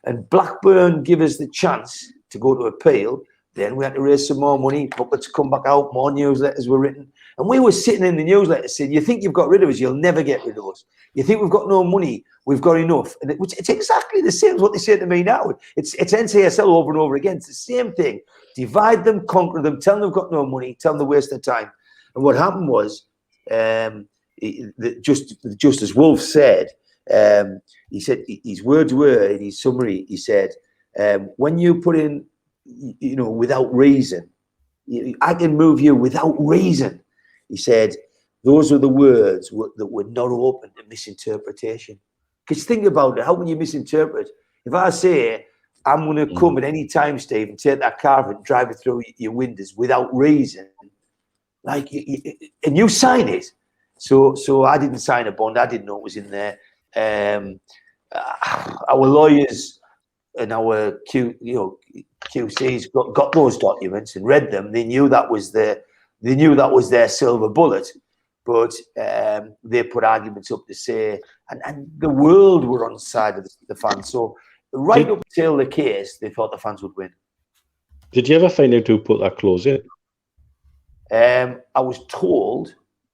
And Blackburn give us the chance to go to appeal. Then we had to raise some more money, buckets come back out, more newsletters were written. And we were sitting in the newsletter saying, you think you've got rid of us, you'll never get rid of us. You think we've got no money, we've got enough. And it's exactly the same as what they say to me now. It's NCSL over and over again. It's the same thing. Divide them, conquer them, tell them they've got no money, tell them they waste their time. And what happened was, Justice Wolfe said, he said, his words were, in his summary, he said, when you put in, without reason, I can move you without reason. He said, those are the words that were not open to misinterpretation. Because think about it, how can you misinterpret? If I say, I'm going to come at any time, Steve, and take that car and drive it through your windows without reason, and you sign it. So I didn't sign a bond. I didn't know it was in there. Our lawyers and our QCs got those documents and read them. They knew that was their silver bullet, but they put arguments up to say, and the world were on the side of the fans. So right up until the case, they thought the fans would win. Did you ever find out who put that clause in? I was told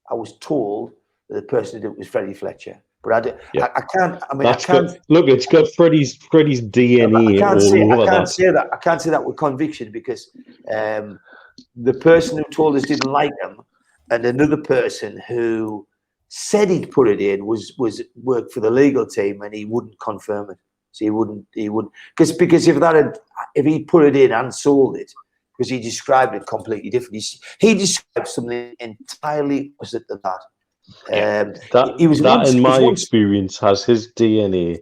that the person who did it was Freddie Fletcher. But I can't. I mean, I can't. Look, it's got Freddie's DNA. I can't say that with conviction because the person who told us didn't like them, and another person who said he'd put it in was worked for the legal team, and he wouldn't confirm it. So he wouldn't because if he put it in and sold it, because he described it completely different. He described something entirely opposite to that. In my experience, has his DNA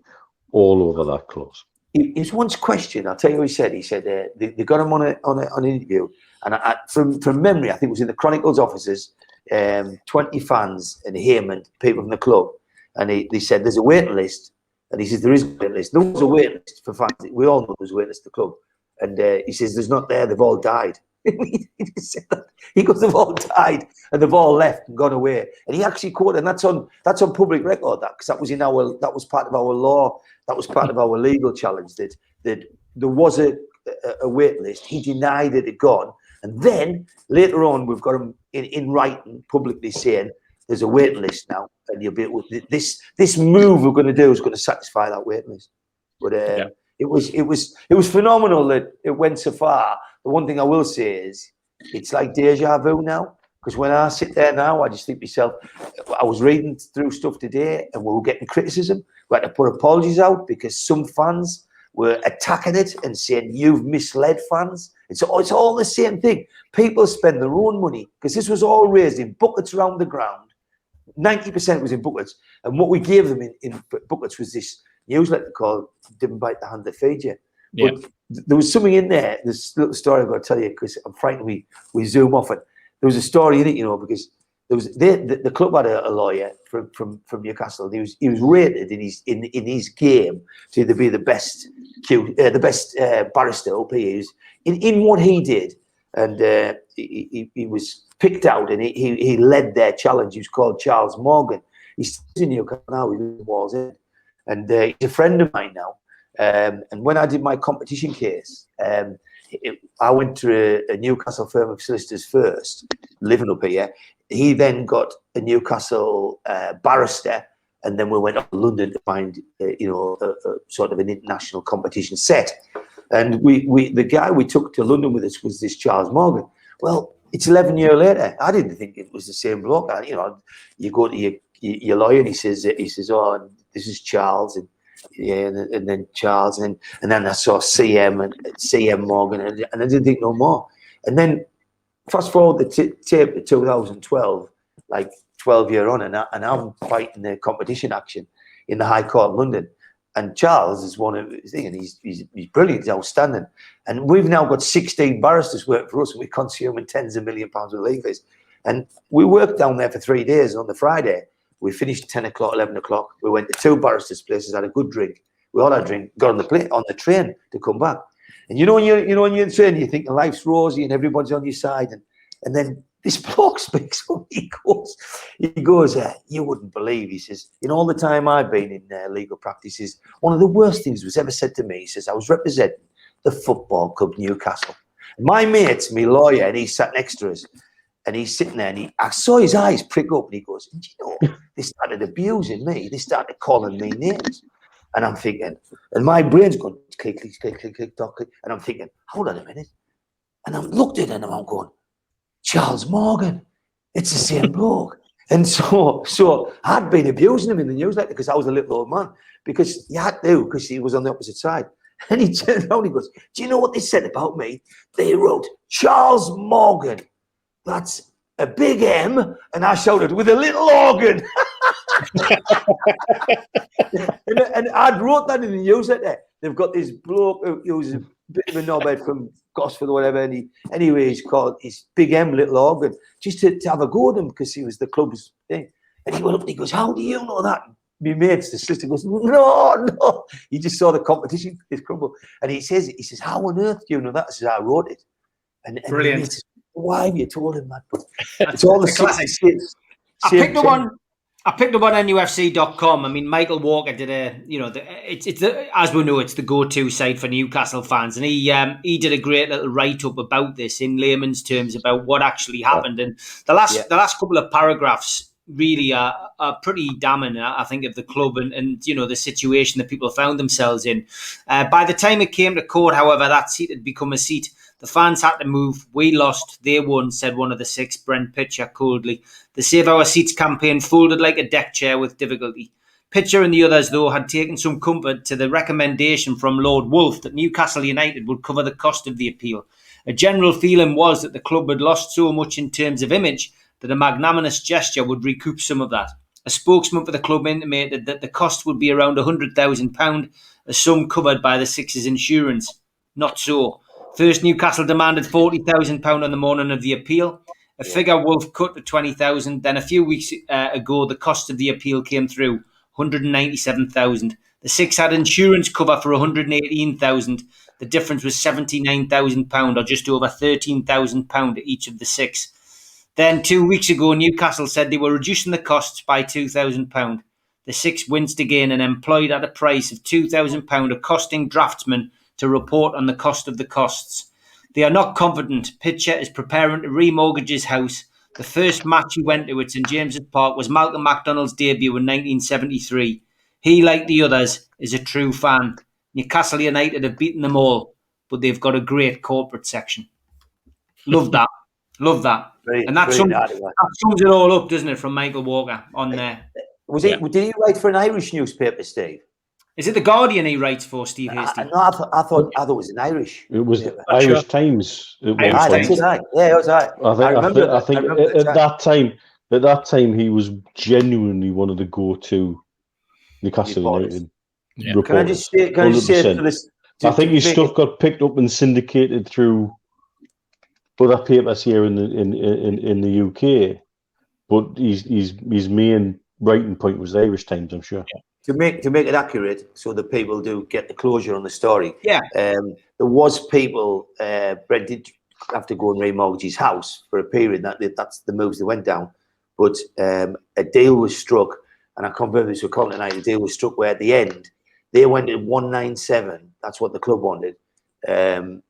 all over that clause. He was once questioned. I'll tell you what he said. He said they got him on an interview, and from memory, I think it was in the Chronicles offices. 20 fans and him and people from the club, and they said there's a waiting list, and he says there is a waiting list. There was a waiting list for fans. We all know there's a waiting list at the club, and he says there's not there. They've all died. He said that. He goes, they've all died and they've all left and gone away. And he actually quoted, and that's on public record, because that was part of our law, that was part of our legal challenge, that there was a wait list. He denied it had gone, and then later on we've got him in writing publicly saying there's a wait list now, and you'll be able to, this move we're going to do is going to satisfy that wait list. But it was phenomenal that it went so far. The one thing I will say is it's like deja vu now, because when I sit there now, I just think to myself, I was reading through stuff today and we were getting criticism. We had to put apologies out because some fans were attacking it and saying you've misled fans. It's all the same thing. People spend their own money, because this was all raised in buckets around the ground. 90% was in buckets, and what we gave them in buckets was this newsletter called "Didn't Bite the Hand That Feeds You." Yeah. But there was something in there, this little story I've got to tell you, because I'm frightened we zoom off it. There was a story in it, because there was the club had a lawyer from Newcastle. He was rated in his game to either be the best barrister OP in what he did, and he was picked out, and he led their challenge. He was called Charles Morgan. He's in Newcastle now. He lives in Wall's End, and he's a friend of mine now. And when I did my competition case, I went to a Newcastle firm of solicitors first, living up here. He then got a Newcastle barrister, and then we went up to London to find, a sort of an international competition set. And the guy we took to London with us was this Charles Morgan. Well, it's 11 years later. I didn't think it was the same bloke. You go to your lawyer, and he says, "Oh, this is Charles," and then Charles, and then I saw CM Morgan, and I didn't think no more. And then fast forward the tape to 2012, like 12 years on, and I'm fighting the competition action in the High Court of London, And Charles is one of his thing, and he's brilliant, he's outstanding. And we've now got 16 barristers working for us, and we're consuming tens of £1 million of legal fees. And we worked down there for 3 days. On the Friday, we finished at 10 o'clock, 11 o'clock. We went to 2 barristers' places, had a good drink. We all had a drink, got on the train to come back. And when you're in the train, you're thinking life's rosy and everybody's on your side. And then this bloke speaks up. He goes, you wouldn't believe, he says, in all the time I've been in legal practices, one of the worst things was ever said to me, he says, I was representing the football club Newcastle. My mate's my lawyer, and he sat next to us, and he's sitting there, and I saw his eyes prick up, and he goes, do you know, they started abusing me, they started calling me names. And I'm thinking, and my brain's going, click, click, click, click, click, click, click, and I'm thinking, hold on a minute. And I looked at him, and I'm going, Charles Morgan, it's the same bloke. And so I'd been abusing him in the newsletter because I was a little old man, because you had to, because he was on the opposite side. And he turned around and he goes, do you know what they said about me? They wrote, Charles Morgan, that's a big M. And I shouted, with a little organ. and I'd wrote that in the newsletter. They've got this bloke who's a bit of a knobhead from Gosford or whatever, and he's called his Big M Little Organ, just to have a go at him because he was the club's thing. And he went up and he goes, how do you know that? My mate's the sister goes, no. He just saw the competition is crumble. And he says, how on earth do you know that? I says, I wrote it. And Brilliant. Says, why have you told him that? But it's all the classic. I picked up on NUFC.com. I mean, Michael Walker did as we know, it's the go-to site for Newcastle fans, and he did a great little write-up about this in layman's terms about what actually happened. And the last couple of paragraphs really are pretty damning, I think, of the club and the situation that people found themselves in. By the time it came to court, however, that seat had become a seat. The fans had to move. We lost. They won, said one of the 6, Brent Pitcher, coldly. The Save Our Seats campaign folded like a deck chair with difficulty. Pitcher and the others, though, had taken some comfort to the recommendation from Lord Wolfe that Newcastle United would cover the cost of the appeal. A general feeling was that the club had lost so much in terms of image that a magnanimous gesture would recoup some of that. A spokesman for the club intimated that the cost would be around £100,000, a sum covered by the Six's insurance. Not so. First, Newcastle demanded £40,000 on the morning of the appeal, a figure Wolfe cut to £20,000. Then a few weeks ago, the cost of the appeal came through, £197,000. The Six had insurance cover for £118,000. The difference was £79,000, or just over £13,000 to each of the Six. Then 2 weeks ago, Newcastle said they were reducing the costs by £2,000. The Six winced again and employed at a price of £2,000 a costing draftsman to report on the cost of the costs. They are not confident. Pitcher is preparing to remortgage his house. The first match he went to at St James's Park was Malcolm MacDonald's debut in 1973. He, like the others, is a true fan. Newcastle United have beaten them all, but they've got a great corporate section. Love that. Love that. And that sums it all up, doesn't it, from Michael Walker on there. Did he write for an Irish newspaper, Steve? Is it The Guardian he writes for, Steve Hastie? No, I thought it was an Irish. It was Irish Times. Yeah, it was right. I think at that time he was genuinely one of the go-to Newcastle United reporters. Can I just say to this? I think his stuff got picked up and syndicated through other papers here in the UK, but his main writing point was the Irish Times, I'm sure. Yeah. To make it accurate, so that people do get the closure on the story. Yeah. There was people. Brent did have to go and remortgage his house for a period. That's the moves that went down. But a deal was struck, and I confirm this with Colin tonight. A deal was struck where at the end they went at 197. That's what the club wanted. The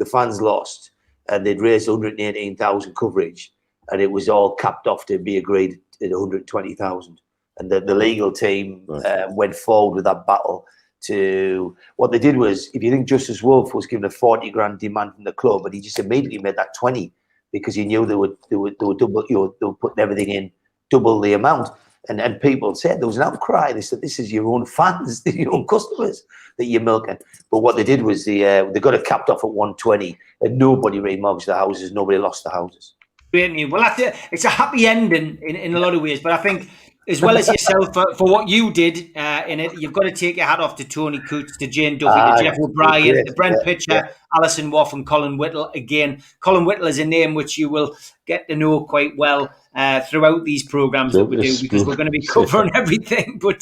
fans lost, and they'd raised 118,000 coverage, and it was all capped off to be agreed at 120,000. And the legal team went forward with that battle. To what they did was, if you think Justice Wolfe was given a 40 grand demand from the club, and he just immediately made that 20 because he knew they were double, they were putting everything in double the amount. And people said there was an outcry. They said, "This is your own fans, your own customers that you're milking." But what they did was they got it capped off at 120, and nobody remortgaged the houses. Nobody lost the houses. Well, it's a happy ending in a lot of ways, but I think as well as yourself for what you did in it. You've got to take your hat off to Tony Coots, to Jane Duffy, to Jeff O'Brien, to Brent Pitcher, Alison Waugh, and Colin Whittle. Again, Colin Whittle is a name which you will get to know quite well throughout these programs that we do, because we're going to be covering everything. But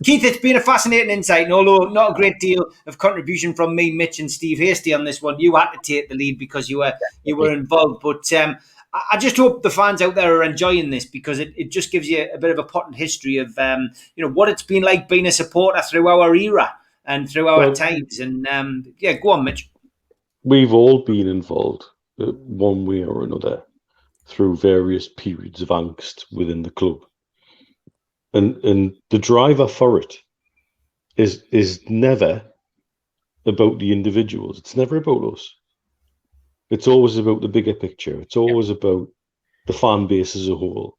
Keith, it's been a fascinating insight, and although not a great deal of contribution from me, Mitch, and Steve Hastie on this one, you had to take the lead because you were involved. But I just hope the fans out there are enjoying this, because it just gives you a bit of a potted history of what it's been like being a supporter through our era and through our times. And go on, Mitch. We've all been involved one way or another through various periods of angst within the club, and the driver for it is never about the individuals. It's never about us. It's always about the bigger picture. It's always about the fan base as a whole.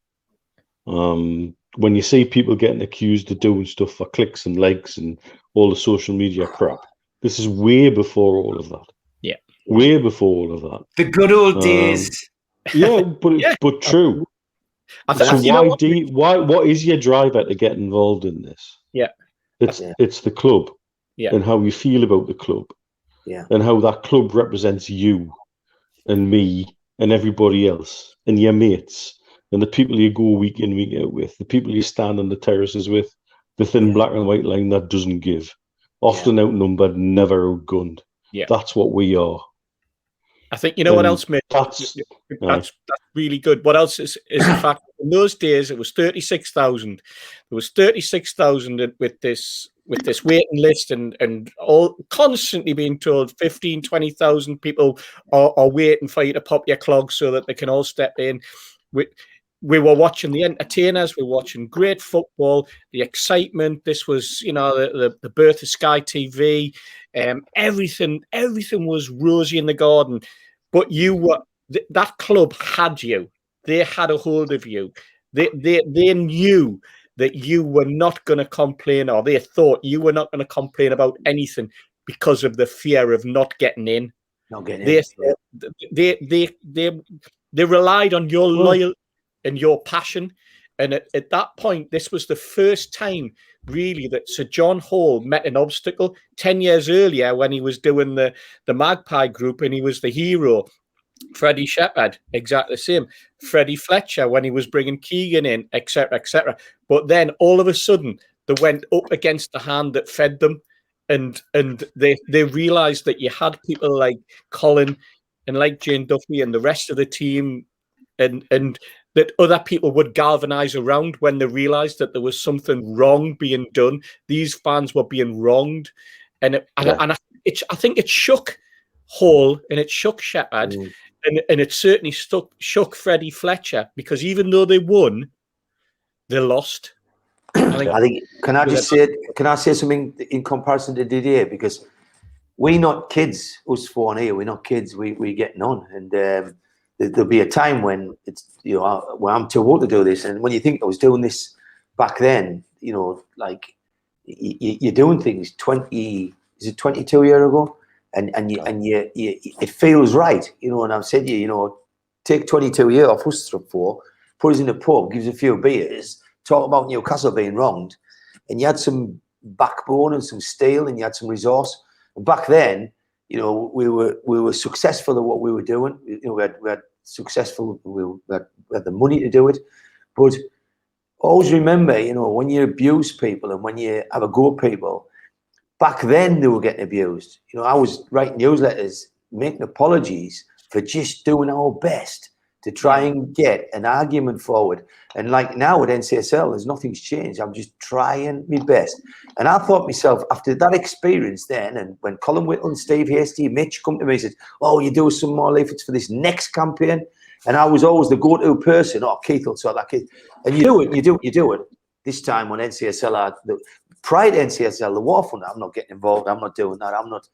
When you see people getting accused of doing stuff for clicks and likes and all the social media crap, this is way before all of that. Yeah. Way before all of that. The good old days. Yeah, but true. What is your driver to get involved in this? Yeah. It's the club. Yeah. And how you feel about the club. Yeah. And how that club represents you and me and everybody else and your mates and the people you go week in, week out with, the people you stand on the terraces with, the thin black and white line that doesn't give, often outnumbered, never outgunned. Yeah. That's what we are. I think, you know what else, mate? That's really good. What else is the fact in those days it was 36,000. There was 36,000 with this waiting list and all constantly being told 15, 20,000 people are waiting for you to pop your clogs so that they can all step in. We were watching the entertainers, we were watching great football, the excitement. This was, the birth of Sky TV. Everything was rosy in the garden. But you were that club had you. They had a hold of you. They knew that you were not going to complain, or they thought you were not going to complain about anything because of the fear of not getting in. They relied on your loyalty and your passion. And at that point, this was the first time really that Sir John Hall met an obstacle 10 years earlier when he was doing the Magpie group and he was the hero. Freddie Shepherd, exactly the same. Freddie Fletcher when he was bringing Keegan in, etc., etc. But then all of a sudden they went up against the hand that fed them, and they realised that you had people like Colin and like Jane Duffy and the rest of the team, and that other people would galvanise around when they realised that there was something wrong being done. These fans were being wronged, and I think it shook Hall and it shook Shepherd. And it certainly shook Freddie Fletcher, because even though they won, they lost. I think. Can I say something in comparison to Didier? Because we're not kids, us four here. We're not kids. We're getting on, and there'll be a time when it's where I'm too old to do this. And when you think I was doing this back then, like you're doing things 22 years ago. And it feels right, and I've said to you, take 22 years off us for, put us in a pub, gives a few beers, talk about Newcastle being wronged, and you had some backbone and some steel and you had some resource. And back then, we were successful at what we were doing. We had successful. We had the money to do it, but always remember, when you abuse people and when you have a go at people. Back then, they were getting abused. I was writing newsletters, making apologies for just doing our best to try and get an argument forward. And like now at NCSL, nothing's changed. I'm just trying my best. And I thought myself, after that experience then, and when Colin Whittle and Steve Hastie, Mitch come to me and said, you do some more leaflets for this next campaign. And I was always the go-to person. Keith will sort that. Keith. And you do it. This time on NCSL, prior to NCSL, the War Fund, I'm not getting involved. I'm not doing that. I'm not.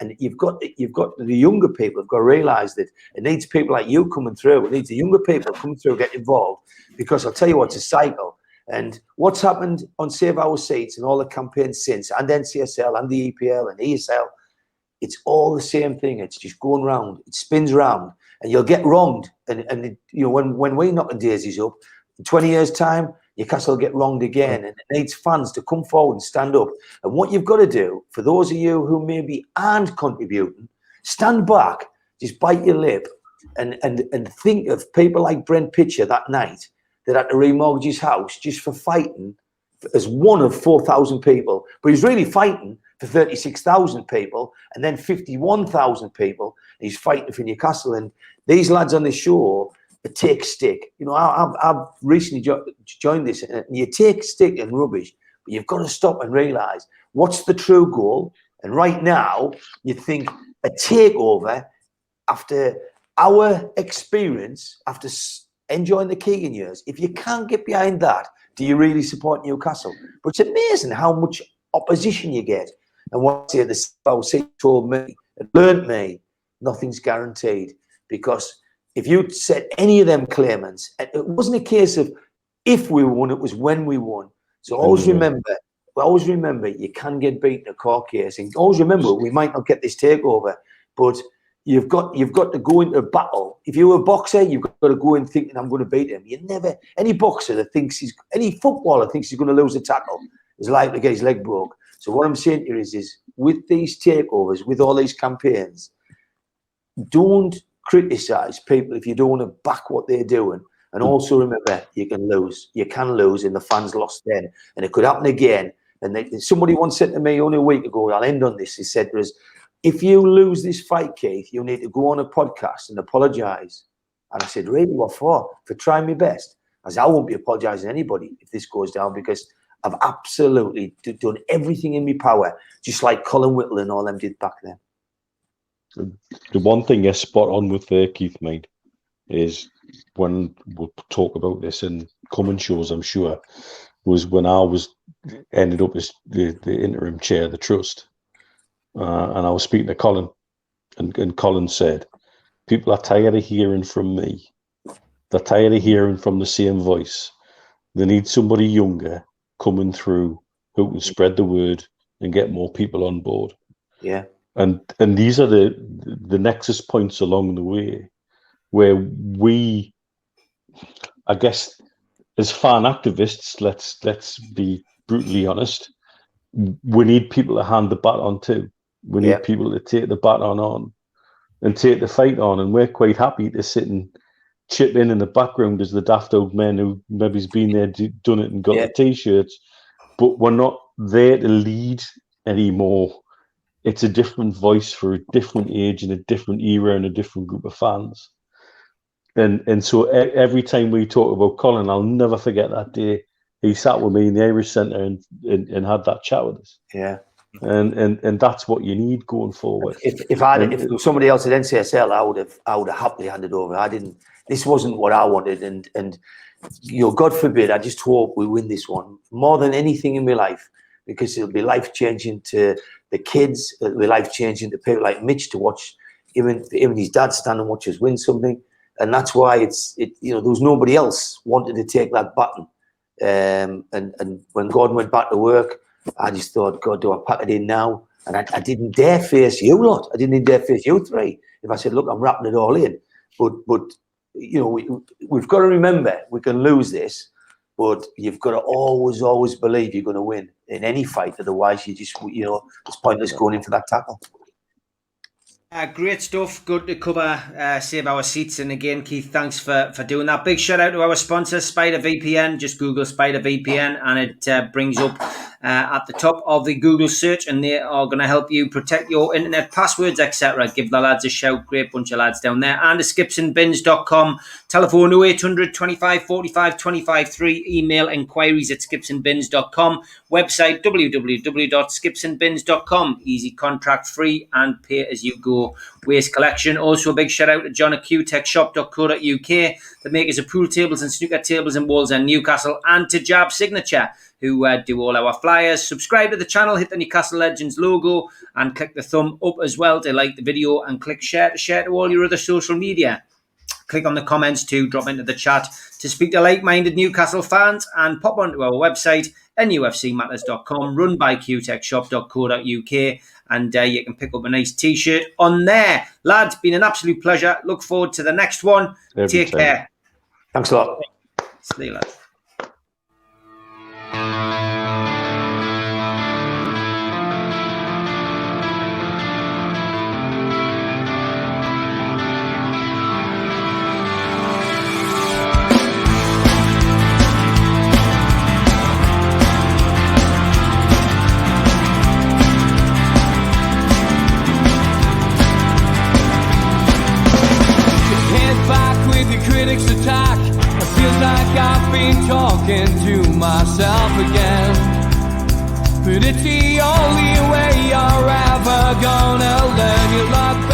And you've got the younger people have got to realise that it needs people like you coming through. It needs the younger people coming through, get involved. Because I'll tell you what, it's a cycle. And what's happened on Save Our Seats and all the campaigns since, and NCSL and the EPL and ESL, it's all the same thing. It's just going round. It spins round, and you'll get wronged. And when we're knocking daisies up, in 20 years' time, Newcastle get wronged again, and it needs fans to come forward and stand up. And what you've got to do, for those of you who maybe aren't contributing, stand back, just bite your lip, and think of people like Brent Pitcher that night that had to remortgage his house just for fighting as one of 4,000 people. But he's really fighting for 36,000 people and then 51,000 people. And he's fighting for Newcastle. And these lads on the show take stick. You know, I've recently joined this, and you take stick and rubbish, but you've got to stop and realise what's the true goal. And right now, you think a takeover, after our experience, after enjoying the Keegan years, if you can't get behind that, do you really support Newcastle? But it's amazing how much opposition you get. And what the spouse told me, it learned me, nothing's guaranteed. Because if you said any of them claimants, it wasn't a case of if we won, it was when we won. So always remember, you can get beat in a court case. And always remember, we might not get this takeover, but you've got to go into a battle. If you're a boxer, you've got to go in thinking, I'm going to beat him. Any boxer that thinks any footballer thinks he's going to lose a tackle is likely to get his leg broke. So what I'm saying here is with these takeovers, with all these campaigns, don't criticise people if you don't want to back what they're doing. And also remember, you can lose. You can lose, and the fans lost then. And it could happen again. And somebody once said to me only a week ago, I'll end on this, he said to us, if you lose this fight, Keith, you'll need to go on a podcast and apologise. And I said, really, what for? For trying my best. I said, I won't be apologising to anybody if this goes down, because I've absolutely done everything in my power, just like Colin Whittle and all them did back then. The one thing you're spot on with there, Keith, mate, is when we'll talk about this in coming shows, I'm sure, was when I ended up as the interim chair of the trust. And I was speaking to Colin, and Colin said, people are tired of hearing from me. They're tired of hearing from the same voice. They need somebody younger coming through who can spread the word and get more people on board. Yeah. And these are the nexus points along the way where we, I guess, as fan activists, let's be brutally honest, we need people to hand the baton to. We need people to take the baton on and take the fight on. And we're quite happy to sit and chip in the background as the daft old men who maybe's been there, done it and got the T-shirts. But we're not there to lead anymore. It's a different voice for a different age and a different era and a different group of fans. And so every time we talk about Colin, I'll never forget that day he sat with me in the Irish Centre and had that chat with us. Yeah. And that's what you need going forward. If somebody else had NCSL, I would have happily handed over. I didn't. This wasn't what I wanted, and you know, God forbid. I just hope we win this one more than anything in my life, because it'll be life changing to the kids. It'll be life changing to people like Mitch to watch him and his dad stand and watch us win something. And that's why there was nobody else wanted to take that baton. And when Gordon went back to work, I just thought, God, do I pack it in now? And I didn't dare face you lot. I didn't even dare face you three. If I said, look, I'm wrapping it all in. But you know, we've got to remember we can lose this, but you've got to always believe you're going to win in any fight. Otherwise, it's pointless going in for that tackle. Great stuff. Good to cover, save our seats. And again, Keith, thanks for doing that. Big shout out to our sponsor, Spider VPN. Just Google Spider VPN and it brings up at the top of the Google search, and they are going to help you protect your internet passwords, etc. Give the lads a shout. Great bunch of lads down there. And skipsandbins.com. Telephone 0800 25 45 25 3. Email inquiries at skipsandbins.com. Website www.skipsandbins.com. Easy, contract free, and pay as you go waste collection. Also a big shout out to John at qtechshop.co.uk, the makers of pool tables and snooker tables and walls in Newcastle, and to Jab Signature, who do all our flyers. Subscribe to the channel, hit the Newcastle Legends logo, and click the thumb up as well to like the video, and click share to all your other social media. Click on the comments to drop into the chat to speak to like-minded Newcastle fans, and pop onto our website, nufcmatters.com, run by qtechshop.co.uk, and you can pick up a nice T-shirt on there. Lads, been an absolute pleasure. Look forward to the next one. Take care. Thanks a lot. See you, lads. critics attack. It feels like I've been talking to myself again. But it's the only way you're ever gonna learn. You look back